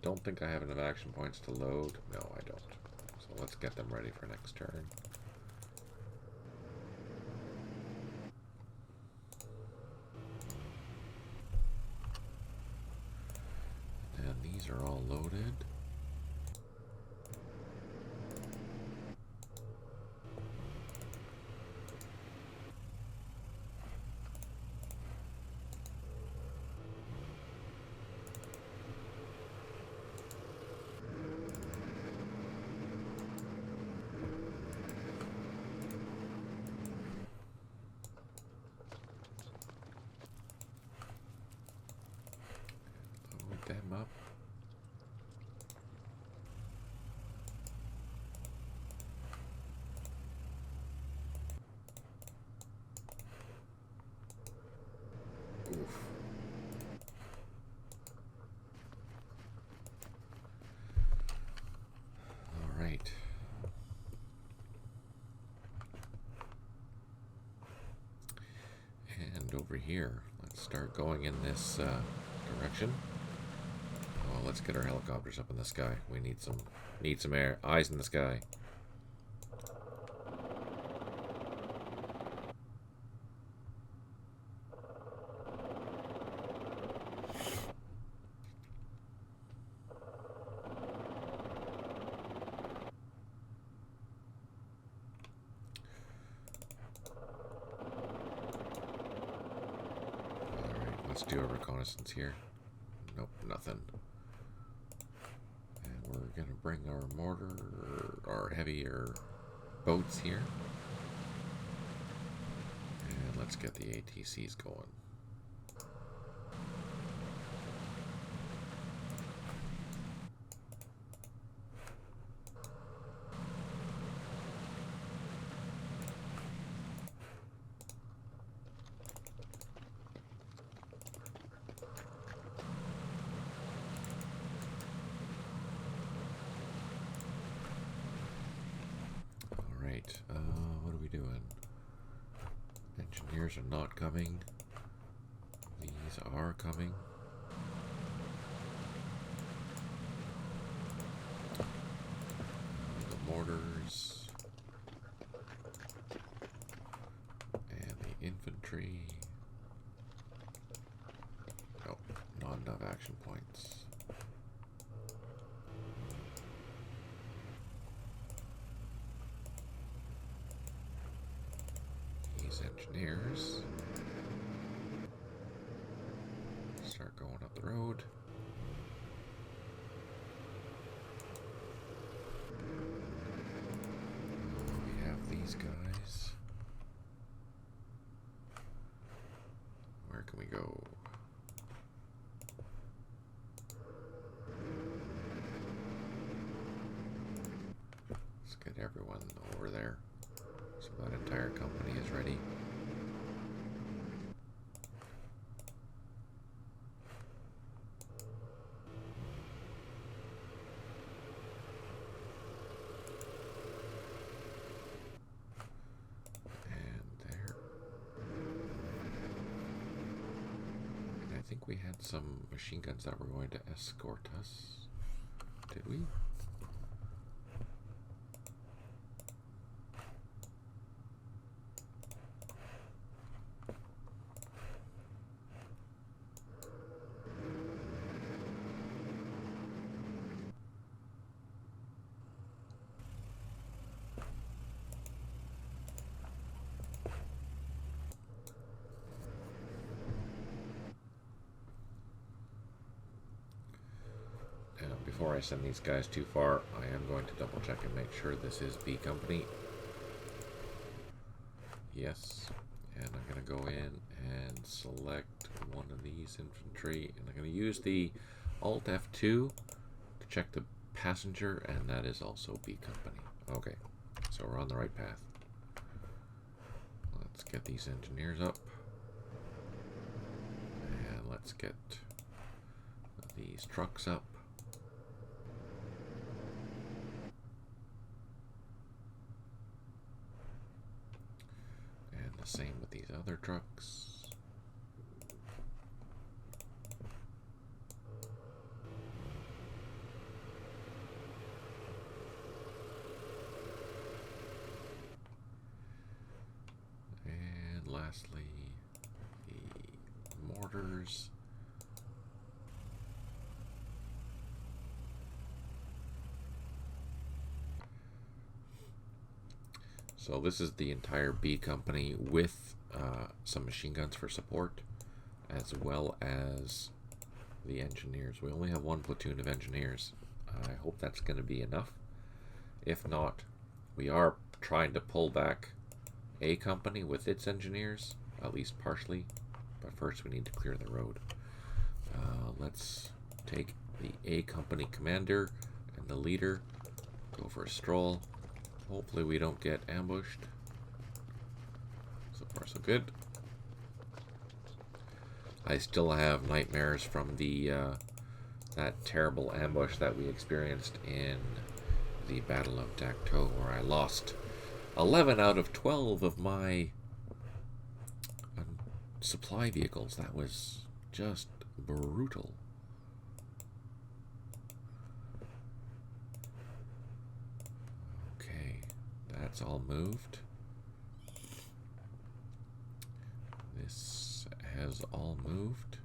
Don't think I have enough action points to load. No, I don't. So let's get them ready for next turn. And these are all loaded. Them up. Oof. All right. And over here, let's start going in this direction. Well, let's get our helicopters up in the sky. We need some air, eyes in the sky. Let's do a reconnaissance here. Nope, nothing. And we're gonna bring our mortar, our heavier boats here. And let's get the ATCs going. What are we doing? Engineers are not coming. These are coming. The mortars. And the infantry. Nope, not enough action points. Engineers start going up the road. We have these guys. Where can we go? Let's get everyone over there. So that entire company is ready. And there. And I think we had some machine guns that were going to escort us. Did we? Before I send these guys too far, I am going to double check and make sure this is B Company. Yes. And I'm going to go in and select one of these infantry. And I'm going to use the Alt F2 to check the passenger, and that is also B Company. Okay, so we're on the right path. Let's get these engineers up. And let's get these trucks up. Same with these other trucks. And lastly, the mortars. So this is the entire B Company with some machine guns for support, as well as the engineers. We only have one platoon of engineers. I hope that's going to be enough. If not, we are trying to pull back A Company with its engineers, at least partially. But first we need to clear the road. Let's take the A Company commander and the leader, go for a stroll. Hopefully we don't get ambushed. So far so good. I still have nightmares from the that terrible ambush that we experienced in the Battle of Dak To, where I lost 11 out of 12 of my supply vehicles. That was just brutal. That's all moved. This has all moved.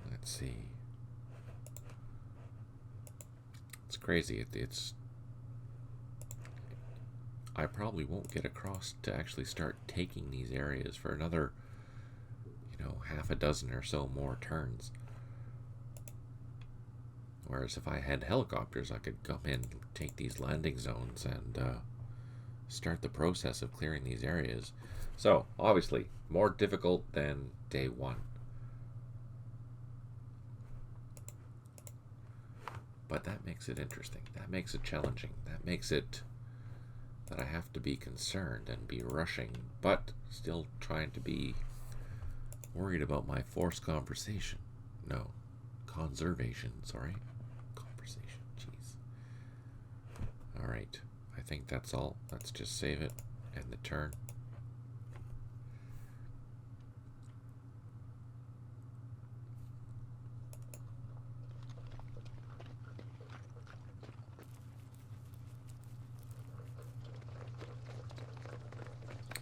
Let's see. It's crazy. I probably won't get across to actually start taking these areas for another, half a dozen or so more turns. Whereas if I had helicopters, I could come in, take these landing zones, and start the process of clearing these areas. So, obviously, more difficult than day one. But that makes it interesting. That makes it challenging. That makes it that I have to be concerned and be rushing, but still trying to be worried about my forced conversation. No, conservation, sorry. Conversation, jeez. Alright, I think that's all. Let's just save it, end the turn.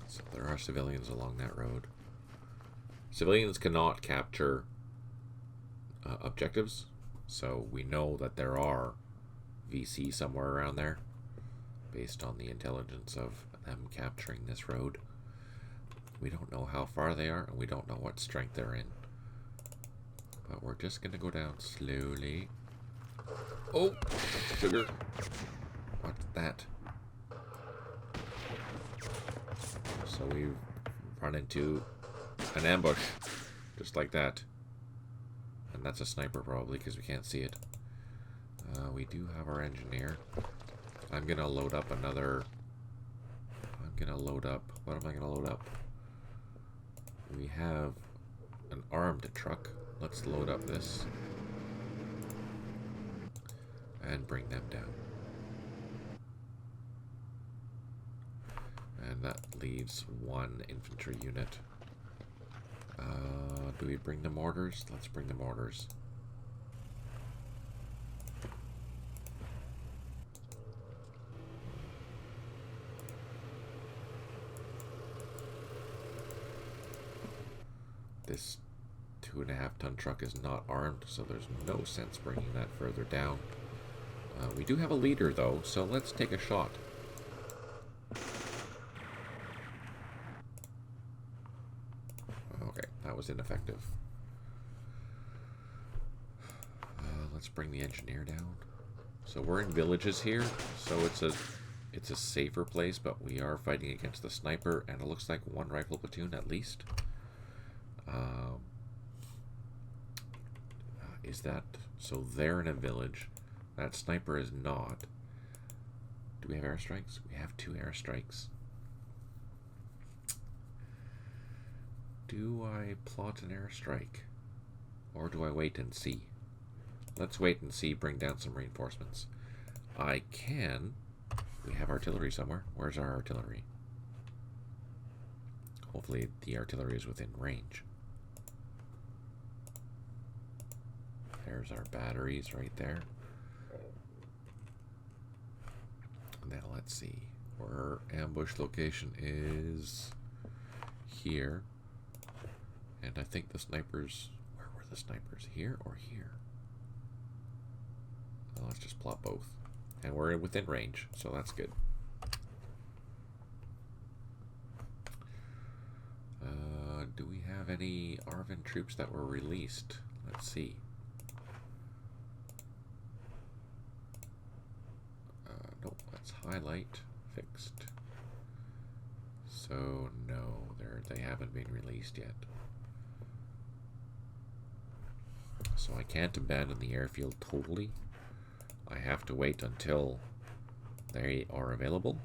So there are civilians along that road. Civilians cannot capture objectives, so we know that there are VC somewhere around there based on the intelligence of them capturing this road. We don't know how far they are, and we don't know what strength they're in. But we're just going to go down slowly. Oh, sugar. What's that? So we run into an ambush, just like that. And that's a sniper probably, because we can't see it. We do have our engineer. I'm going to load up another... What am I going to load up? We have an armed truck. Let's load up this. And bring them down. And that leaves one infantry unit. Do we bring the mortars? Let's bring the mortars. This 2.5-ton truck is not armed, so there's no sense bringing that further down. We do have a leader, though, so let's take a shot. Okay, that was ineffective. Let's bring the engineer down. So we're in villages here, so it's a safer place, but we are fighting against the sniper, and it looks like one rifle platoon at least. Is that... So they're in a village. That sniper is not. Do we have airstrikes? We have 2 airstrikes. Do I plot an airstrike? Or do I wait and see? Let's wait and see, bring down some reinforcements. I can... We have artillery somewhere. Where's our artillery? Hopefully the artillery is within range. There's our batteries right there. Now let's see. Our ambush location is here. And I think the snipers... Where were the snipers? Here or here? Well, let's just plot both. And we're within range, so that's good. Do we have any Arvin troops that were released? Let's see. Nope, let's highlight. Fixed. So, no, they haven't been released yet. So I can't abandon the airfield totally. I have to wait until they are available.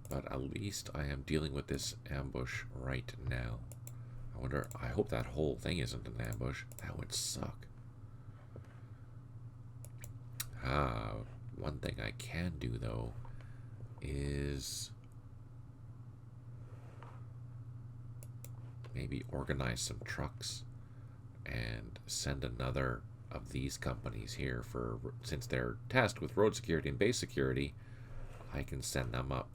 But at least I am dealing with this ambush right now. I hope that whole thing isn't an ambush. That would suck. One thing I can do though is maybe organize some trucks and send another of these companies here for, since they're tasked with road security and base security, I can send them up.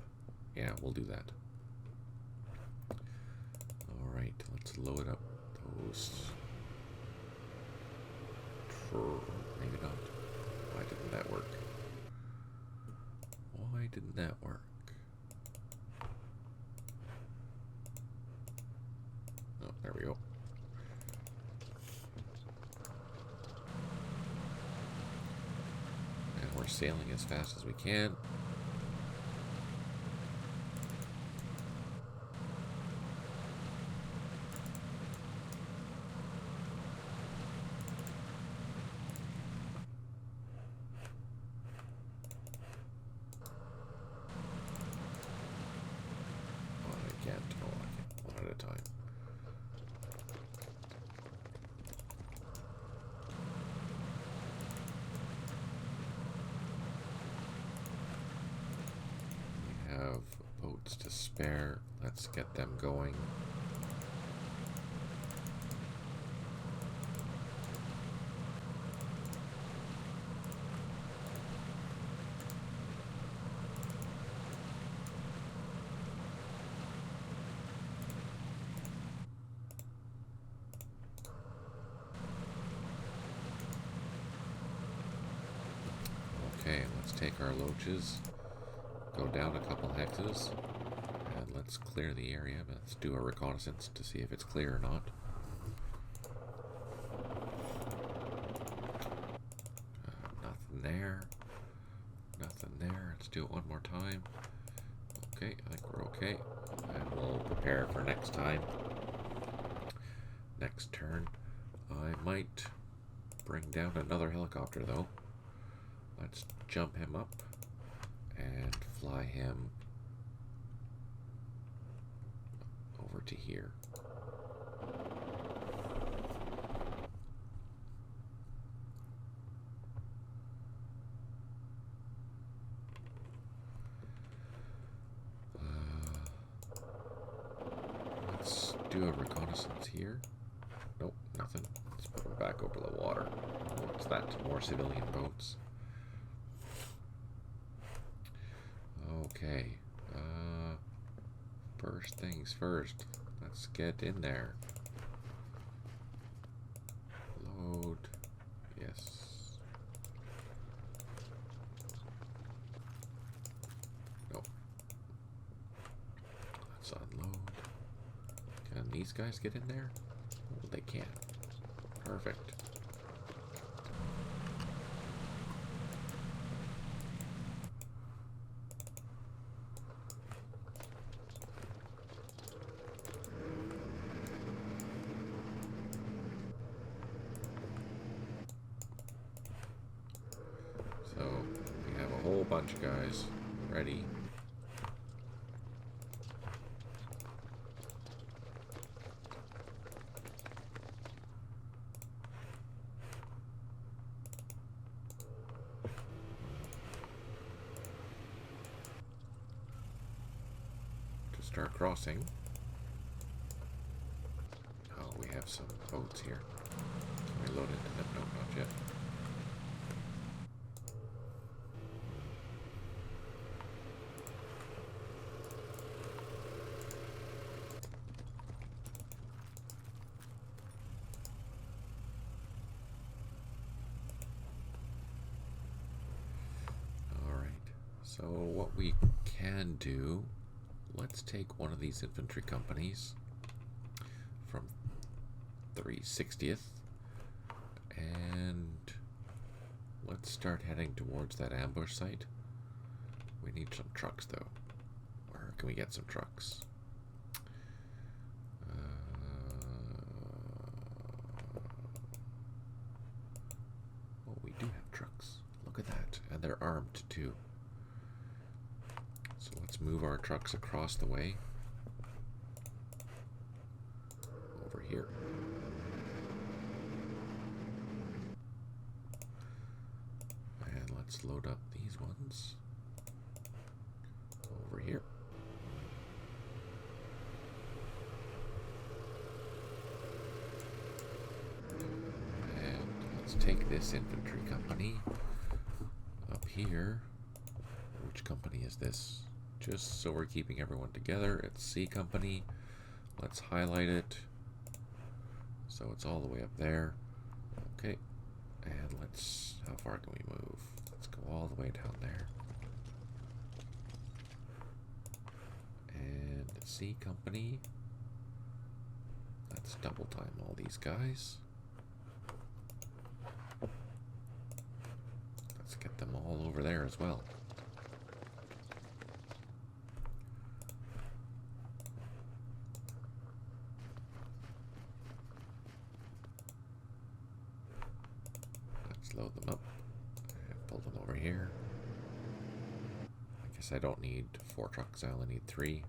Yeah, we'll do that. Alright, let's load up those. Maybe not. Why didn't that work? Why didn't that work? Oh, there we go. And we're sailing as fast as we can. One at a time. We have boats to spare. Let's get them going. Okay, let's take our loaches, go down a couple hexes, and let's clear the area. Let's do a reconnaissance to see if it's clear or not. Nothing there. Nothing there. Let's do it one more time. Okay, I think we're okay. And we'll prepare for next time. Next turn. I might bring down another helicopter though. Let's jump him up and fly him over to here. Let's do a reconnaissance here. Nope, nothing. Let's put him back over the water. What's that? More civilian boats. Okay, first things first, let's get in there. Load, yes. Nope. Let's unload. Can these guys get in there? Oh, they can. Perfect. So we have a whole bunch of guys ready. To start crossing. Oh, we have some boats here. Can we load into them? No, not yet. So what we can do, let's take one of these infantry companies from 360th and let's start heading towards that ambush site. We need some trucks though. Where can we get some trucks? Oh, we do have trucks. Look at that. And they're armed too. So let's move our trucks across the way. Over here. And let's load up these ones. Over here. And let's take this infantry company up here. Which company is this? Just so we're keeping everyone together, it's C Company. Let's highlight it so it's all the way up there. Okay, and let's, how far can we move? Let's go all the way down there. And C Company. Let's double time all these guys. Let's get them all over there as well. Let's load them up and pull them over here. I guess I don't need 4 trucks, I only need 3.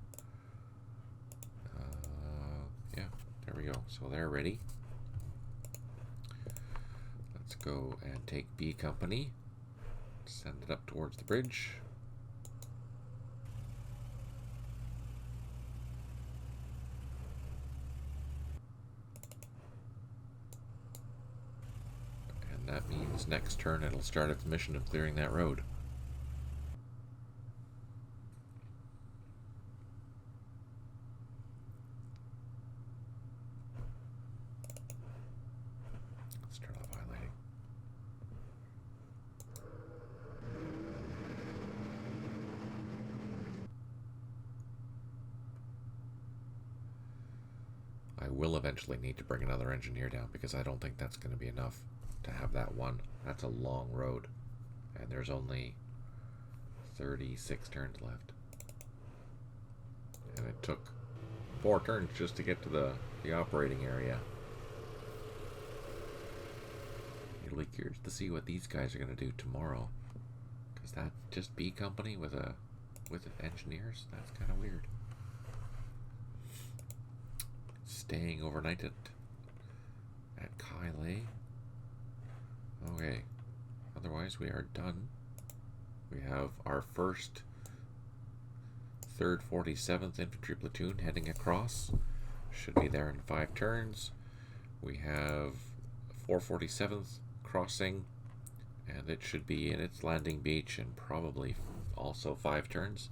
Yeah, there we go. So they're ready. Let's go and take B Company. Send it up towards the bridge. And that means next turn it'll start its mission of clearing that road. Let's start off highlighting. I will eventually need to bring another engineer down because I don't think that's going to be enough to have that one. That's a long road. And there's only 36 turns left. And it took 4 turns just to get to the operating area. Really curious to see what these guys are going to do tomorrow. Because that's just B Company with engineers. That's kind of weird. Staying overnight at Kyle. Okay. Otherwise, we are done. We have our first 3rd 47th Infantry Platoon heading across. Should be there in 5 turns. We have 447th crossing, and it should be in its landing beach in probably also 5 turns.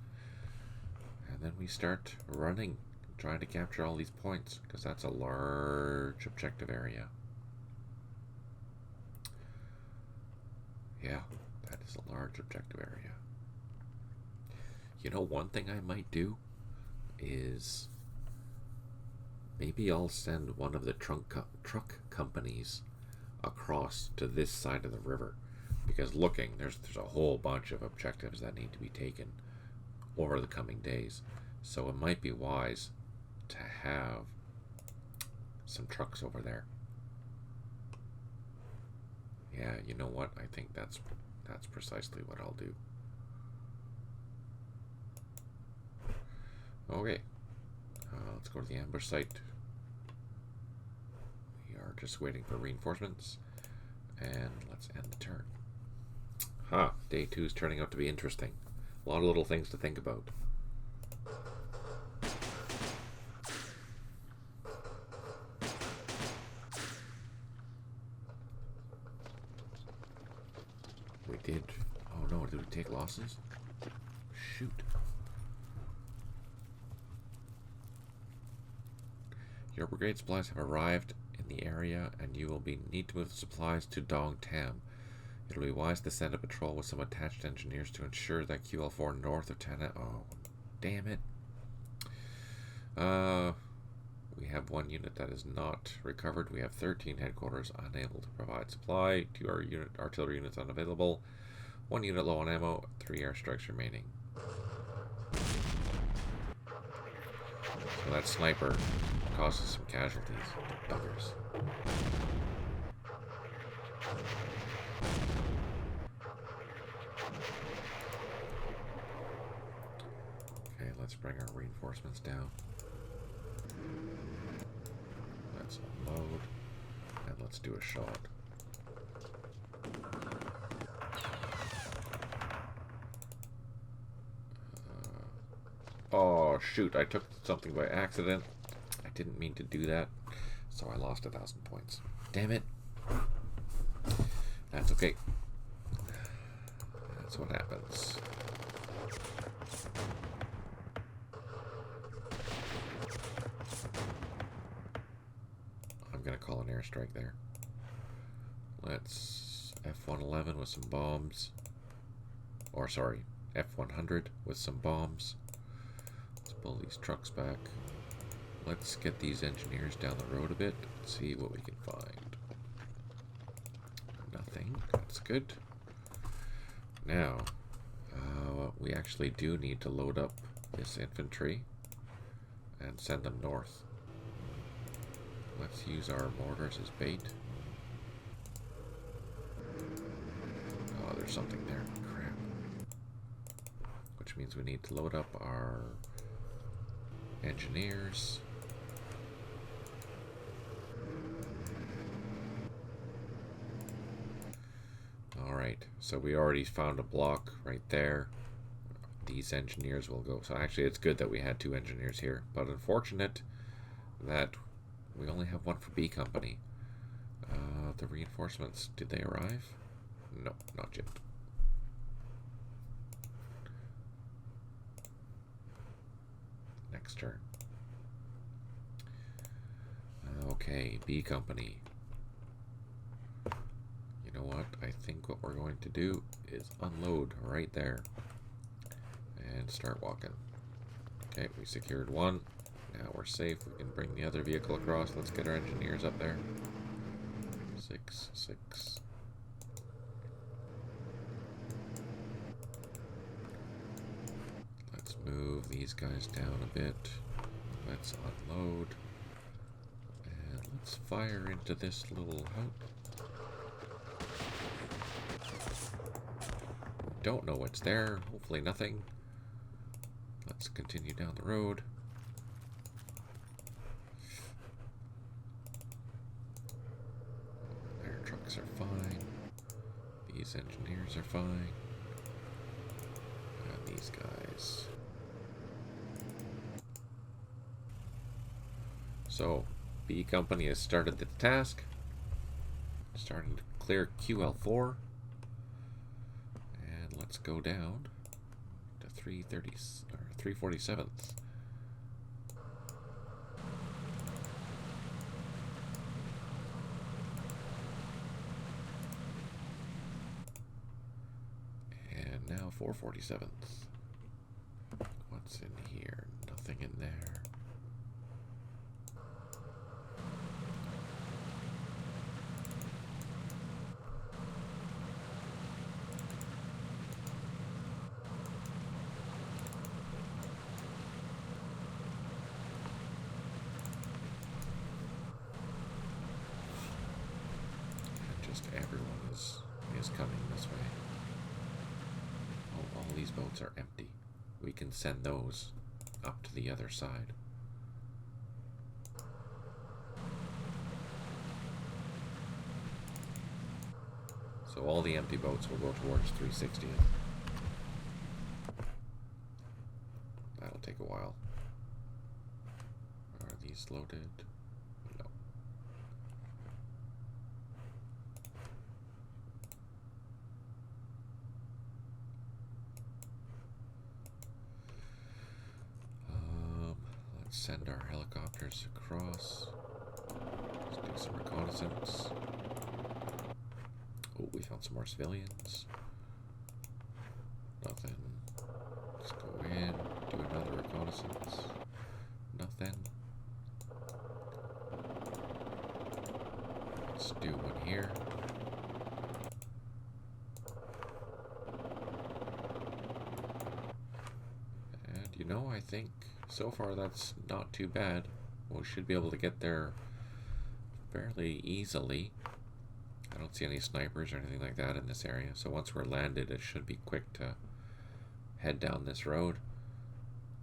And then we start running, trying to capture all these points, because that's a large objective area. Yeah, that is a large objective area. You know, one thing I might do is maybe I'll send one of the truck companies across to this side of the river, because looking, there's a whole bunch of objectives that need to be taken over the coming days. So it might be wise to have some trucks over there. Yeah, you know what? I think that's precisely what I'll do. Okay, let's go to the ambush site. We are just waiting for reinforcements, and let's end the turn. Day 2 is turning out to be interesting. A lot of little things to think about. We did. Oh no, did we take losses? Shoot. Your brigade supplies have arrived in the area, and you will need to move the supplies to Dong Tam. It'll be wise to send a patrol with some attached engineers to ensure that QL4 north of Tana. Oh, damn it. We have 1 unit that is not recovered. We have 13 headquarters unable to provide supply. 2 artillery units unavailable. 1 unit low on ammo. 3 airstrikes remaining. So that sniper causes some casualties. Buggers. Okay, let's bring our reinforcements down. Let's unload, and let's do a shot. Oh shoot, I took something by accident. I didn't mean to do that, so I lost 1,000 points. Damn it. That's okay. That's what happens. I'm gonna call an airstrike there. Let's F-111 with some bombs. Or sorry, F-100 with some bombs. Let's pull these trucks back. Let's get these engineers down the road a bit. See what we can find. Nothing. That's good. Now, we actually do need to load up this infantry and send them north. Let's use our mortars as bait. Oh, there's something there. Crap. Which means we need to load up our engineers. Alright, so we already found a block right there. These engineers will go. So actually it's good that we had 2 engineers here, but unfortunate that we only have 1 for B Company. The reinforcements, did they arrive? No, not yet. Next turn. Okay, B Company. You know what? I think what we're going to do is unload right there and start walking. Okay, we secured 1. Now we're safe. We can bring the other vehicle across. Let's get our engineers up there. 6, 6. Let's move these guys down a bit. Let's unload. And let's fire into this little house. Don't know what's there. Hopefully nothing. Let's continue down the road. Their trucks are fine. These engineers are fine. And these guys. So, B Company has started the task. Starting to clear QL4. And let's go down to 347th. And now 447th. What's in here? Nothing in there. Just everyone is coming this way. Oh, all these boats are empty. We can send those up to the other side. So all the empty boats will go towards 360th. That'll take a while. Are these loaded? No. Let's send our helicopters across. Let's do some reconnaissance. Oh, we found some more civilians. Nothing. Let's go in, do another reconnaissance. Nothing. Let's do one here. And you know, I think so far that's not too bad. We should be able to get there fairly easily. I don't see any snipers or anything like that in this area. So once we're landed, it should be quick to head down this road,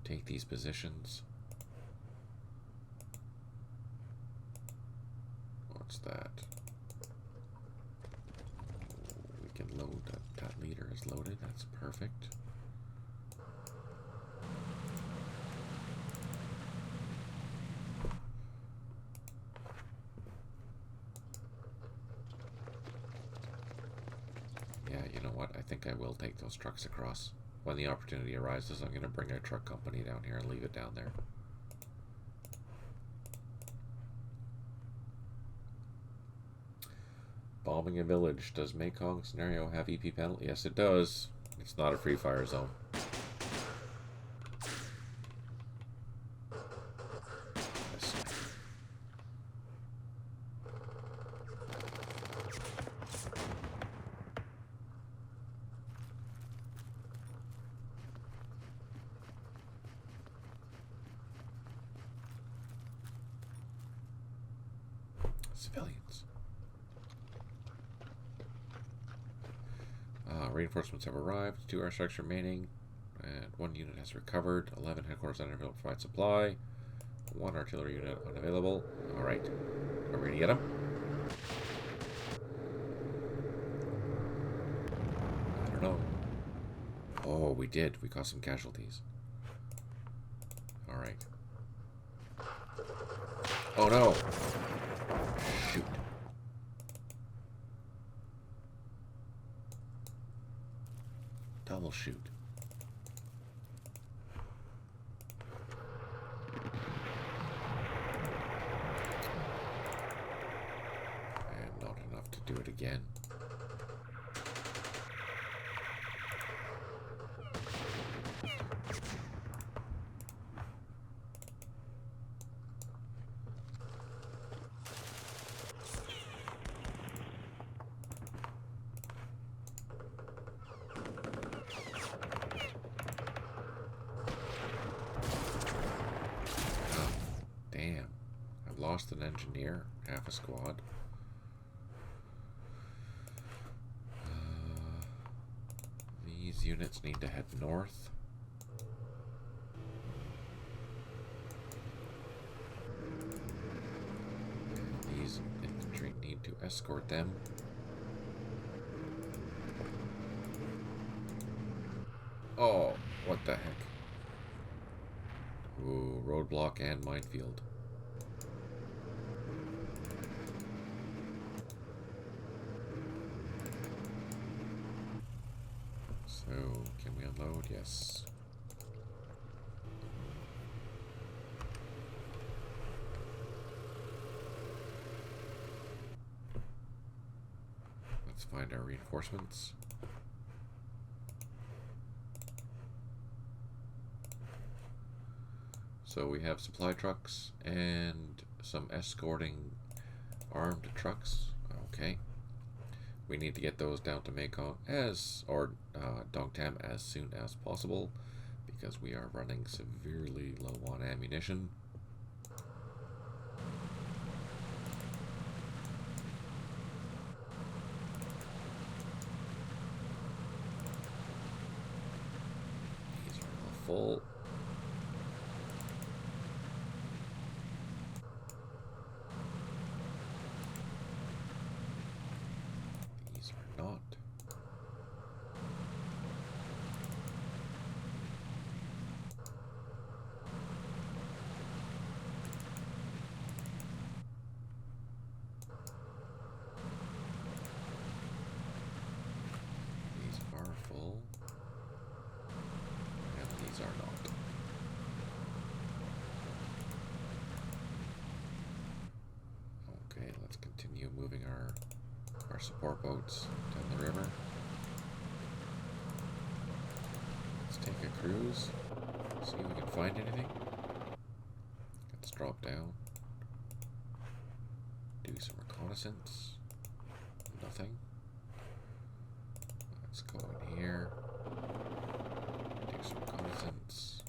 take these positions. What's that? We can load that. That leader is loaded. That's perfect. Yeah, you know what? I think I will take those trucks across. When the opportunity arises, I'm going to bring a truck company down here and leave it down there. Bombing a village. Does Mekong scenario have EP penalty? Yes, it does. It's not a free fire zone. Civilians. Reinforcements have arrived. 2 airstrikes remaining. And 1 unit has recovered. 11 headquarters unavailable to provide supply. 1 artillery unit unavailable. Alright. Are we gonna get him? I don't know. Oh, we did. We caused some casualties. Alright. Oh no! Shoot. Double shoot. And not enough to do it again. Lost an engineer, half a squad. These units need to head north. And these infantry need to escort them. Oh, what the heck? Ooh, roadblock and minefield. So, can we unload? Yes. Let's find our reinforcements. So we have supply trucks and some escorting armed trucks. Okay. We need to get those down to Mekong Dongtam as soon as possible because we are running severely low on ammunition. These are all full. Not. These are full. And these are not. Okay, let's continue moving our support boats down the river. Let's take a cruise, see if we can find anything. Let's drop down, do some reconnaissance. Nothing. Let's go in here, do some reconnaissance.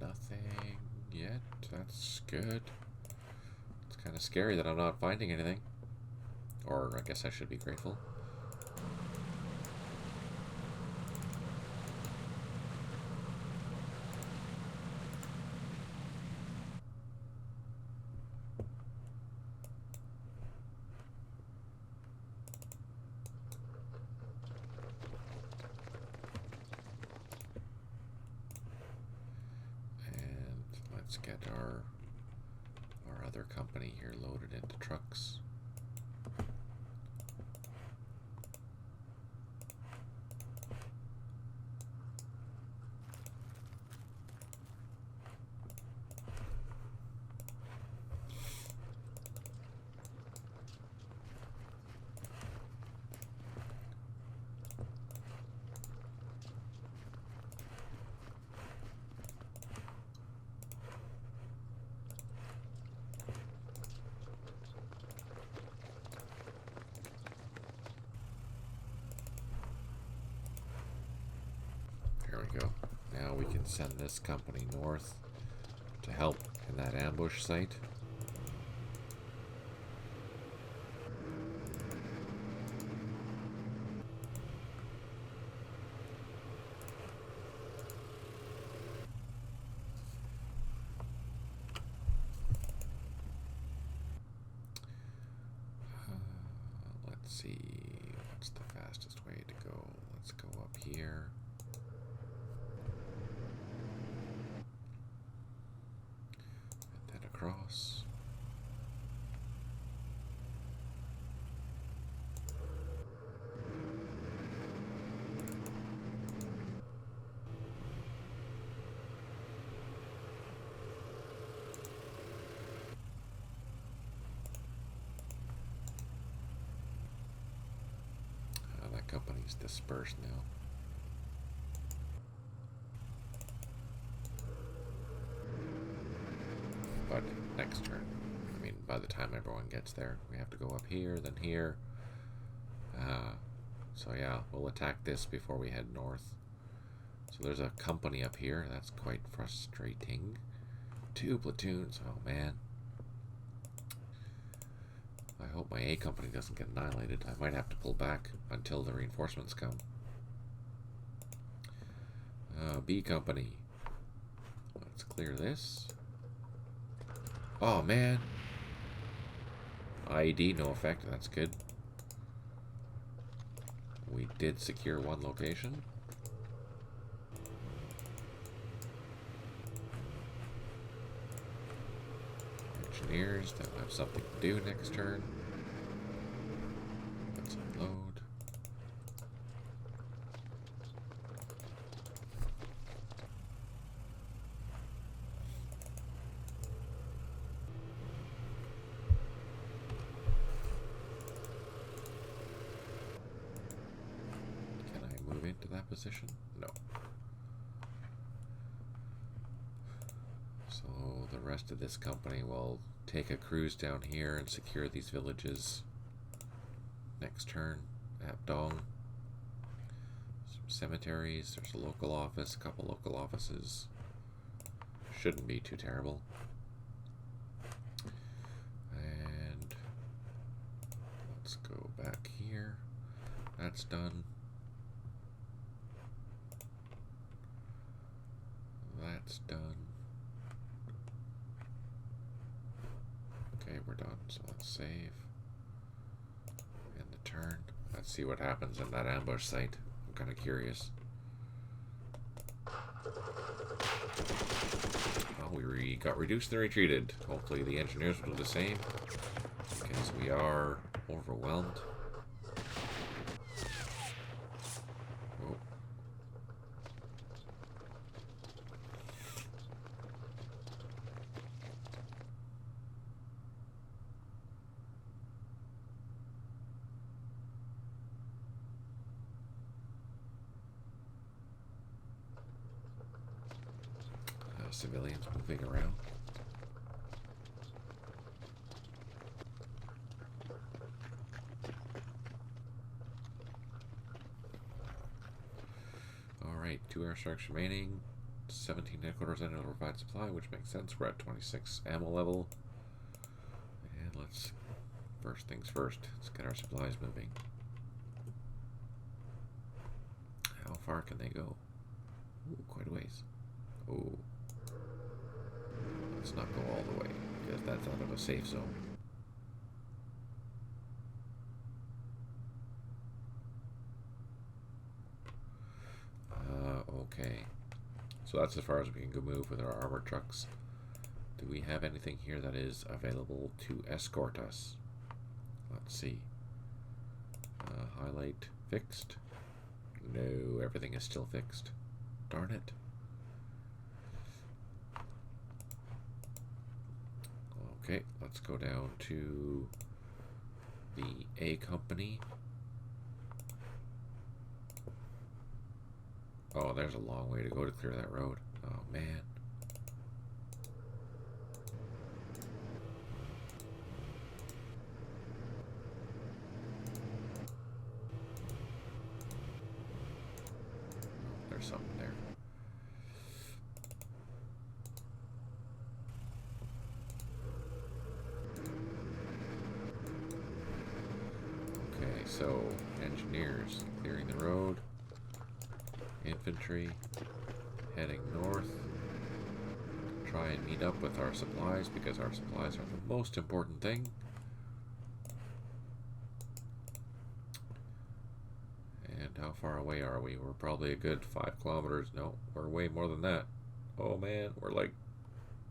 Nothing yet. That's good. Kind of scary that I'm not finding anything. Or I guess I should be grateful. And let's get our other company here loaded into trucks. There we go. Now we can send this company north to help in that ambush site. see, what's the fastest way to go? Let's go up here. And then across. That company's dispersed now. But next turn, I mean, by the time everyone gets there, we have to go up here, then here. So yeah, we'll attack this before we head north. So there's a company up here. That's quite frustrating. 2 platoons. Oh man. I hope my A company doesn't get annihilated. I might have to pull back until the reinforcements come. B company. Let's clear this. Oh man. IED, no effect. That's good. We did secure 1 location. Engineers, they'll have something to do next turn. Let's unload. Can I move into that position? No. So the rest of this company will take a cruise down here and secure these villages next turn. At Dong. Some cemeteries, there's a local office, a couple local offices. Shouldn't be too terrible. And let's go back here. That's done. That's done. Okay, we're done. So let's save. And the turn. Let's see what happens in that ambush site. I'm kind of curious. Oh, we got reduced and retreated. Hopefully the engineers will do the same, because we are overwhelmed. Oh. Civilians moving around. Alright, 2 airstrikes remaining. 17 headquarters and it'll provide supply, which makes sense. We're at 26 ammo level. And let's, first things first, let's get our supplies moving. How far can they go? Ooh, quite a ways. Oh. Let's not go all the way, because that's out of a safe zone. Okay. So that's as far as we can go move with our armored trucks. Do we have anything here that is available to escort us? Let's see. Highlight fixed. No, everything is still fixed. Darn it. Okay, let's go down to the A company. Oh, there's a long way to go to clear that road. Oh, man. There's something there. Okay, so engineers clearing the road. Infantry heading north. Try and meet up with our supplies, because our supplies are the most important thing. And how far away are we? We're probably a good 5 kilometers. No, we're way more than that. Oh man, we're like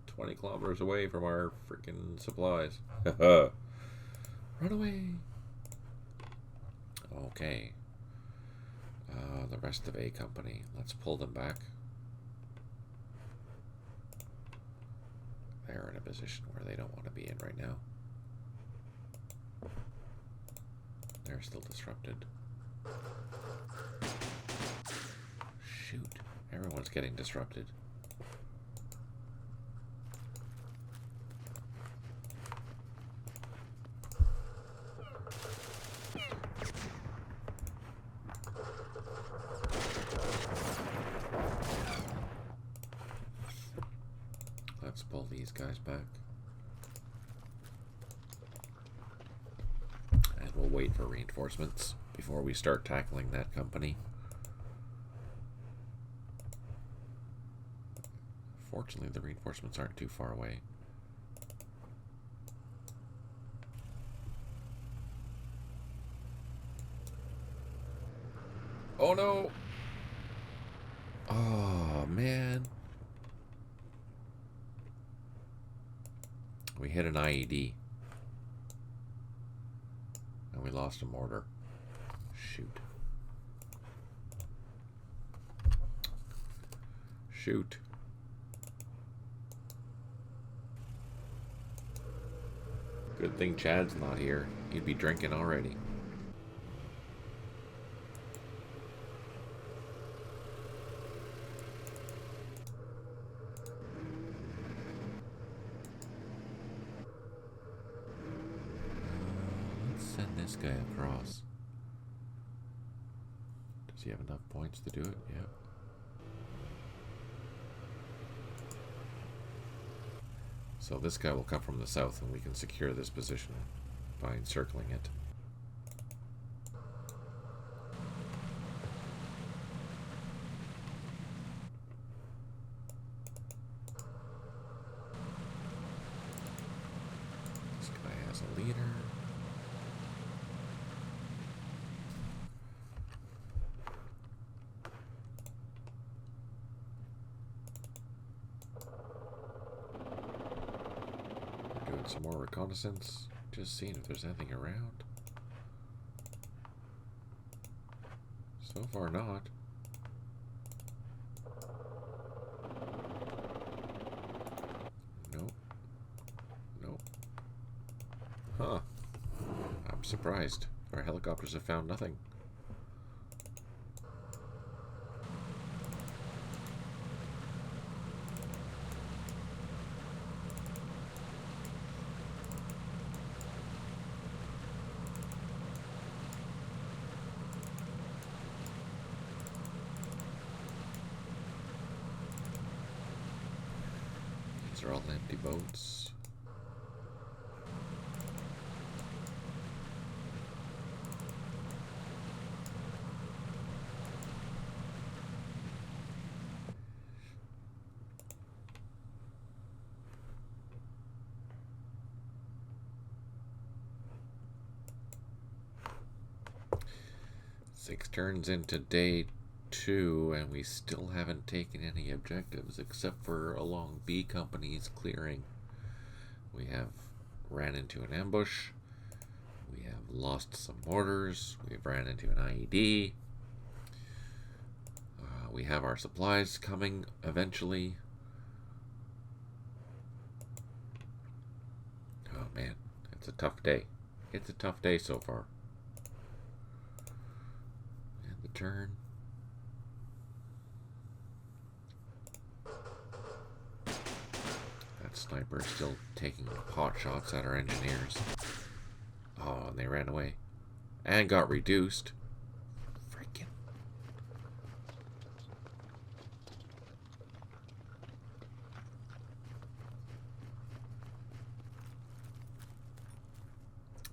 20 kilometers away from our freaking supplies. Run away! Okay. The rest of A Company. Let's pull them back. They're in a position where they don't want to be in right now. They're still disrupted. Shoot. Everyone's getting disrupted. Let's pull these guys back. And we'll wait for reinforcements before we start tackling that company. Fortunately, the reinforcements aren't too far away. Oh no! Oh man. We hit an IED. And we lost a mortar. Shoot. Shoot. Good thing Chad's not here. He'd be drinking already. Let's send this guy across. Does he have enough points to do it? Yep. So this guy will come from the south and we can secure this position by encircling it. This guy has a leader. Some more reconnaissance, just seeing if there's anything around. So far not. Nope. Nope. Huh. I'm surprised. Our helicopters have found nothing. These are all empty boats. Six turns into day 2 and we still haven't taken any objectives except for along B Company's clearing. We have ran into an ambush. We have lost some mortars. We've ran into an IED. We have our supplies coming eventually. Oh man, it's a tough day. It's a tough day so far. And the turn. That sniper is still taking pot shots at our engineers. Oh, and they ran away. And got reduced. Freaking.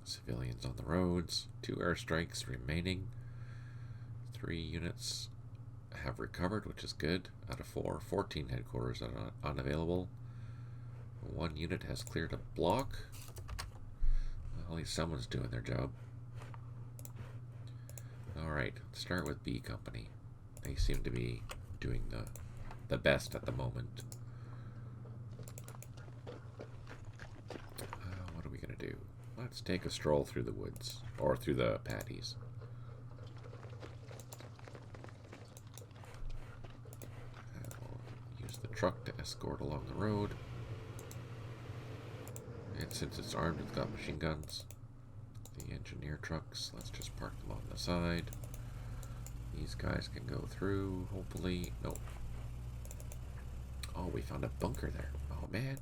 Civilians on the roads. 2 airstrikes remaining. 3 units have recovered, which is good. Out of 4, 14 headquarters are unavailable. 1 unit has cleared a block. Well, at least someone's doing their job. Alright, let's start with B Company. They seem to be doing the best at the moment. What are we going to do? Let's take a stroll through the woods. Or through the paddies. And we'll use the truck to escort along the road. And since it's armed, it's got machine guns. The engineer trucks, let's just park them on the side. These guys can go through, hopefully. Nope. Oh, we found a bunker there. Oh, man.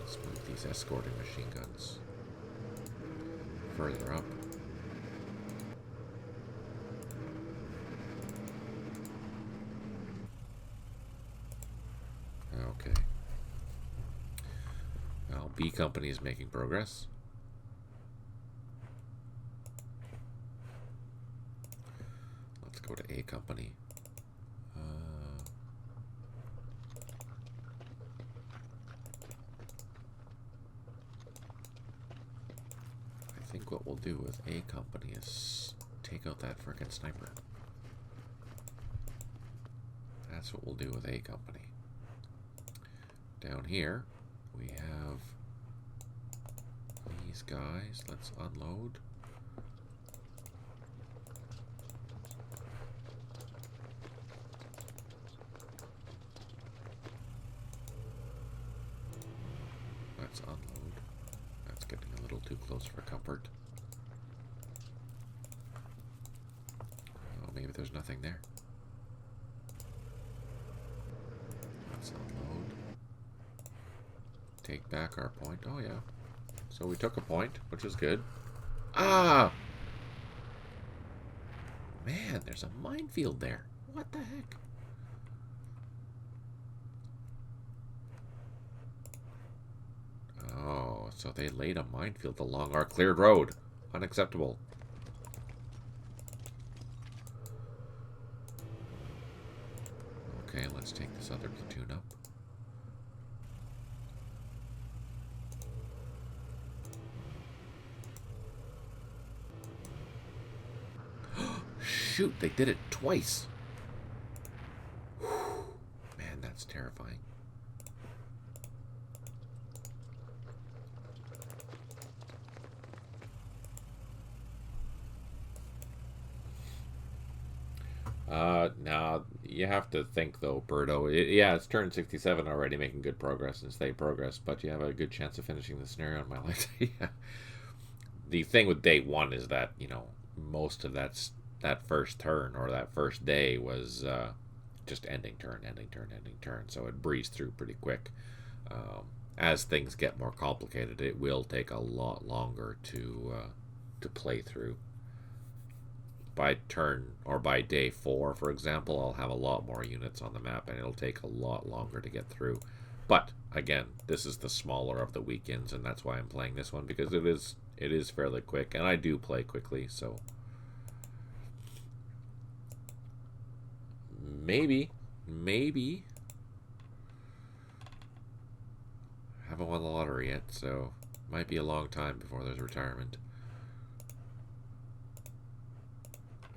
Let's move these escorting machine guns further up. Okay. Well, B Company is making progress. Let's go to A Company. I think what we'll do with A Company is take out that frickin' sniper. That's what we'll do with A Company. Down here, we have these guys. Let's unload. Let's unload. That's getting a little too close for comfort. Oh, maybe there's nothing there. Let's unload. Take back our point. Oh, yeah. So we took a point, which is good. Ah! Man, there's a minefield there. What the heck? Oh, so they laid a minefield along our cleared road. Unacceptable. Okay, let's take this other platoon up. Shoot, they did it twice. Man, that's terrifying. Now you have to think though, Birdo. Yeah, it's turned 67 already, making good progress and steady progress, but you have a good chance of finishing the scenario in my life. Yeah. The thing with day one is that, you know, most of that first turn or that first day was just ending turn, ending turn, ending turn. So it breezed through pretty quick. As things get more complicated, it will take a lot longer to play through. By turn or by day 4, for example, I'll have a lot more units on the map and it'll take a lot longer to get through. But again, this is the smaller of the weekends, and that's why I'm playing this one, because it is fairly quick, and I do play quickly, so maybe haven't won the lottery yet, so might be a long time before there's retirement.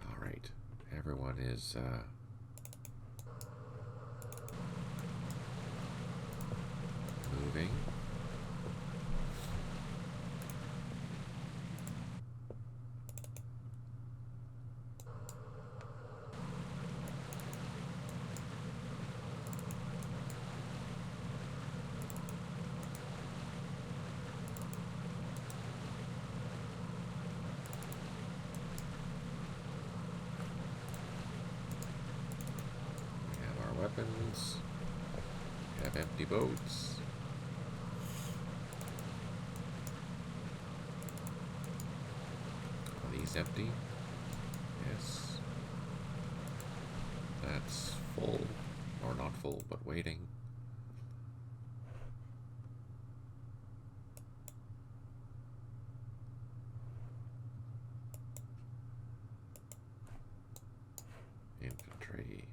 Alright, everyone is moving. Weapons. We have empty boats. Are these empty? Yes. That's full. Or not full, but waiting. Infantry.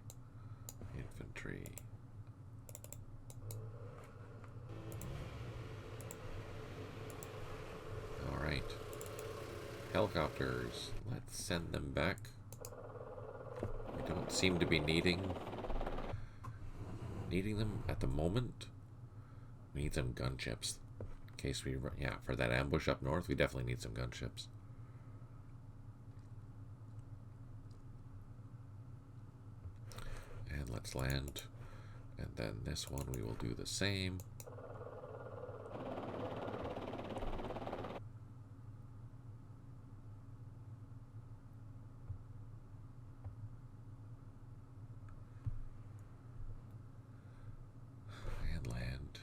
Infantry. Helicopters. Let's send them back. We don't seem to be needing them at the moment. We need some gunships. In case we... Yeah, for that ambush up north, we definitely need some gunships. And let's land. And then this one we will do the same. And land.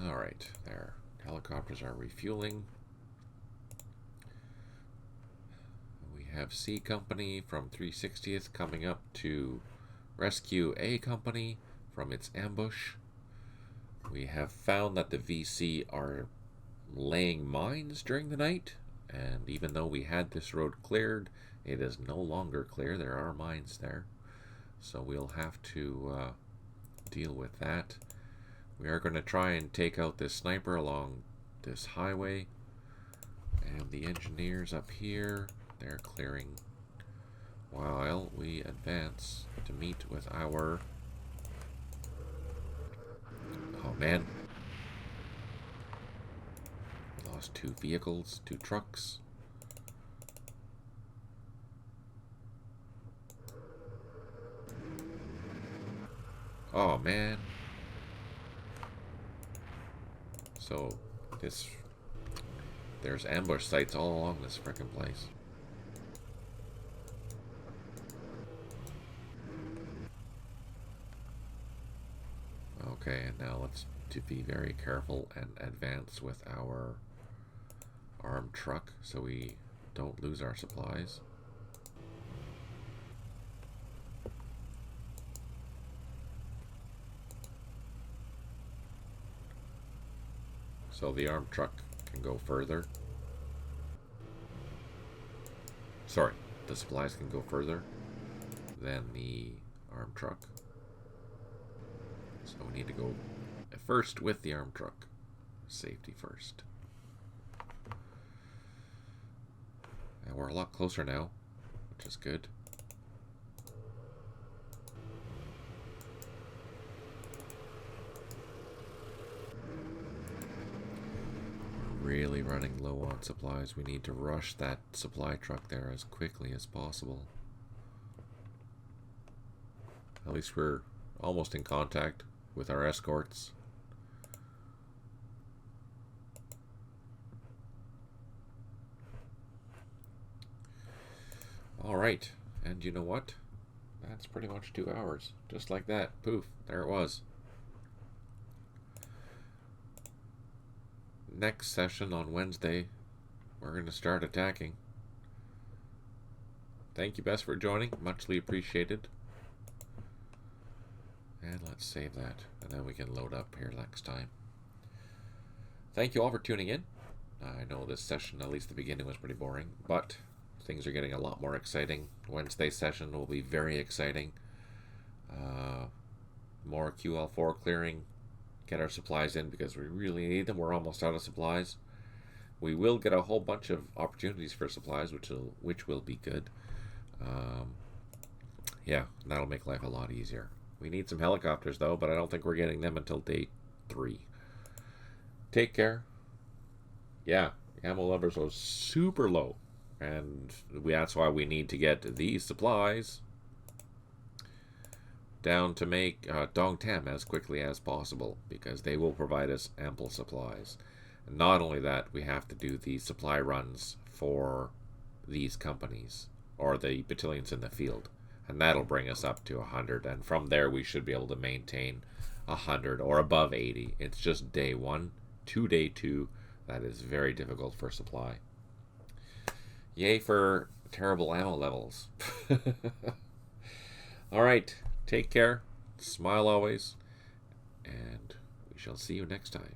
Alright, there. Helicopters are refueling. We have C Company from 360th coming up to rescue A Company from its ambush. We have found that the VC are laying mines during the night, and even though we had this road cleared, it is no longer clear. There are mines there, so we'll have to deal with that. We are going to try and take out this sniper along this highway, and the engineers up here, they're clearing while we advance to meet with our... Oh man. We lost 2 vehicles, 2 trucks. Oh man. So there's ambush sites all along this frickin' place. Okay, and now let's be very careful and advance with our armed truck so we don't lose our supplies. So the armed truck can go further. Sorry, the supplies can go further than the armed truck. So we need to go first with the armed truck. Safety first. And we're a lot closer now, which is good. We're really running low on supplies. We need to rush that supply truck there as quickly as possible. At least we're almost in contact with our escorts. Alright, and you know what? That's pretty much 2 hours. Just like that. Poof, there it was. Next session on Wednesday, we're going to start attacking. Thank you, Bess, for joining. Muchly appreciated. And let's save that, and then we can load up here next time. Thank you all for tuning in. I know this session, at least the beginning, was pretty boring, but things are getting a lot more exciting. Wednesday's session will be very exciting. More QL4 clearing. Get our supplies in because we really need them. We're almost out of supplies. We will get a whole bunch of opportunities for supplies, which will be good. Yeah, that'll make life a lot easier. We need some helicopters, though, but I don't think we're getting them until day 3. Take care. Yeah, ammo levels are super low. And that's why we need to get these supplies down to make Dong Tam as quickly as possible, because they will provide us ample supplies. And not only that, we have to do the supply runs for these companies, or the battalions in the field. And that'll bring us up to 100, and from there we should be able to maintain 100 or above 80. It's just day 1 to day 2 that is very difficult for supply. Yay for terrible ammo levels. Alright, take care, smile always, and we shall see you next time.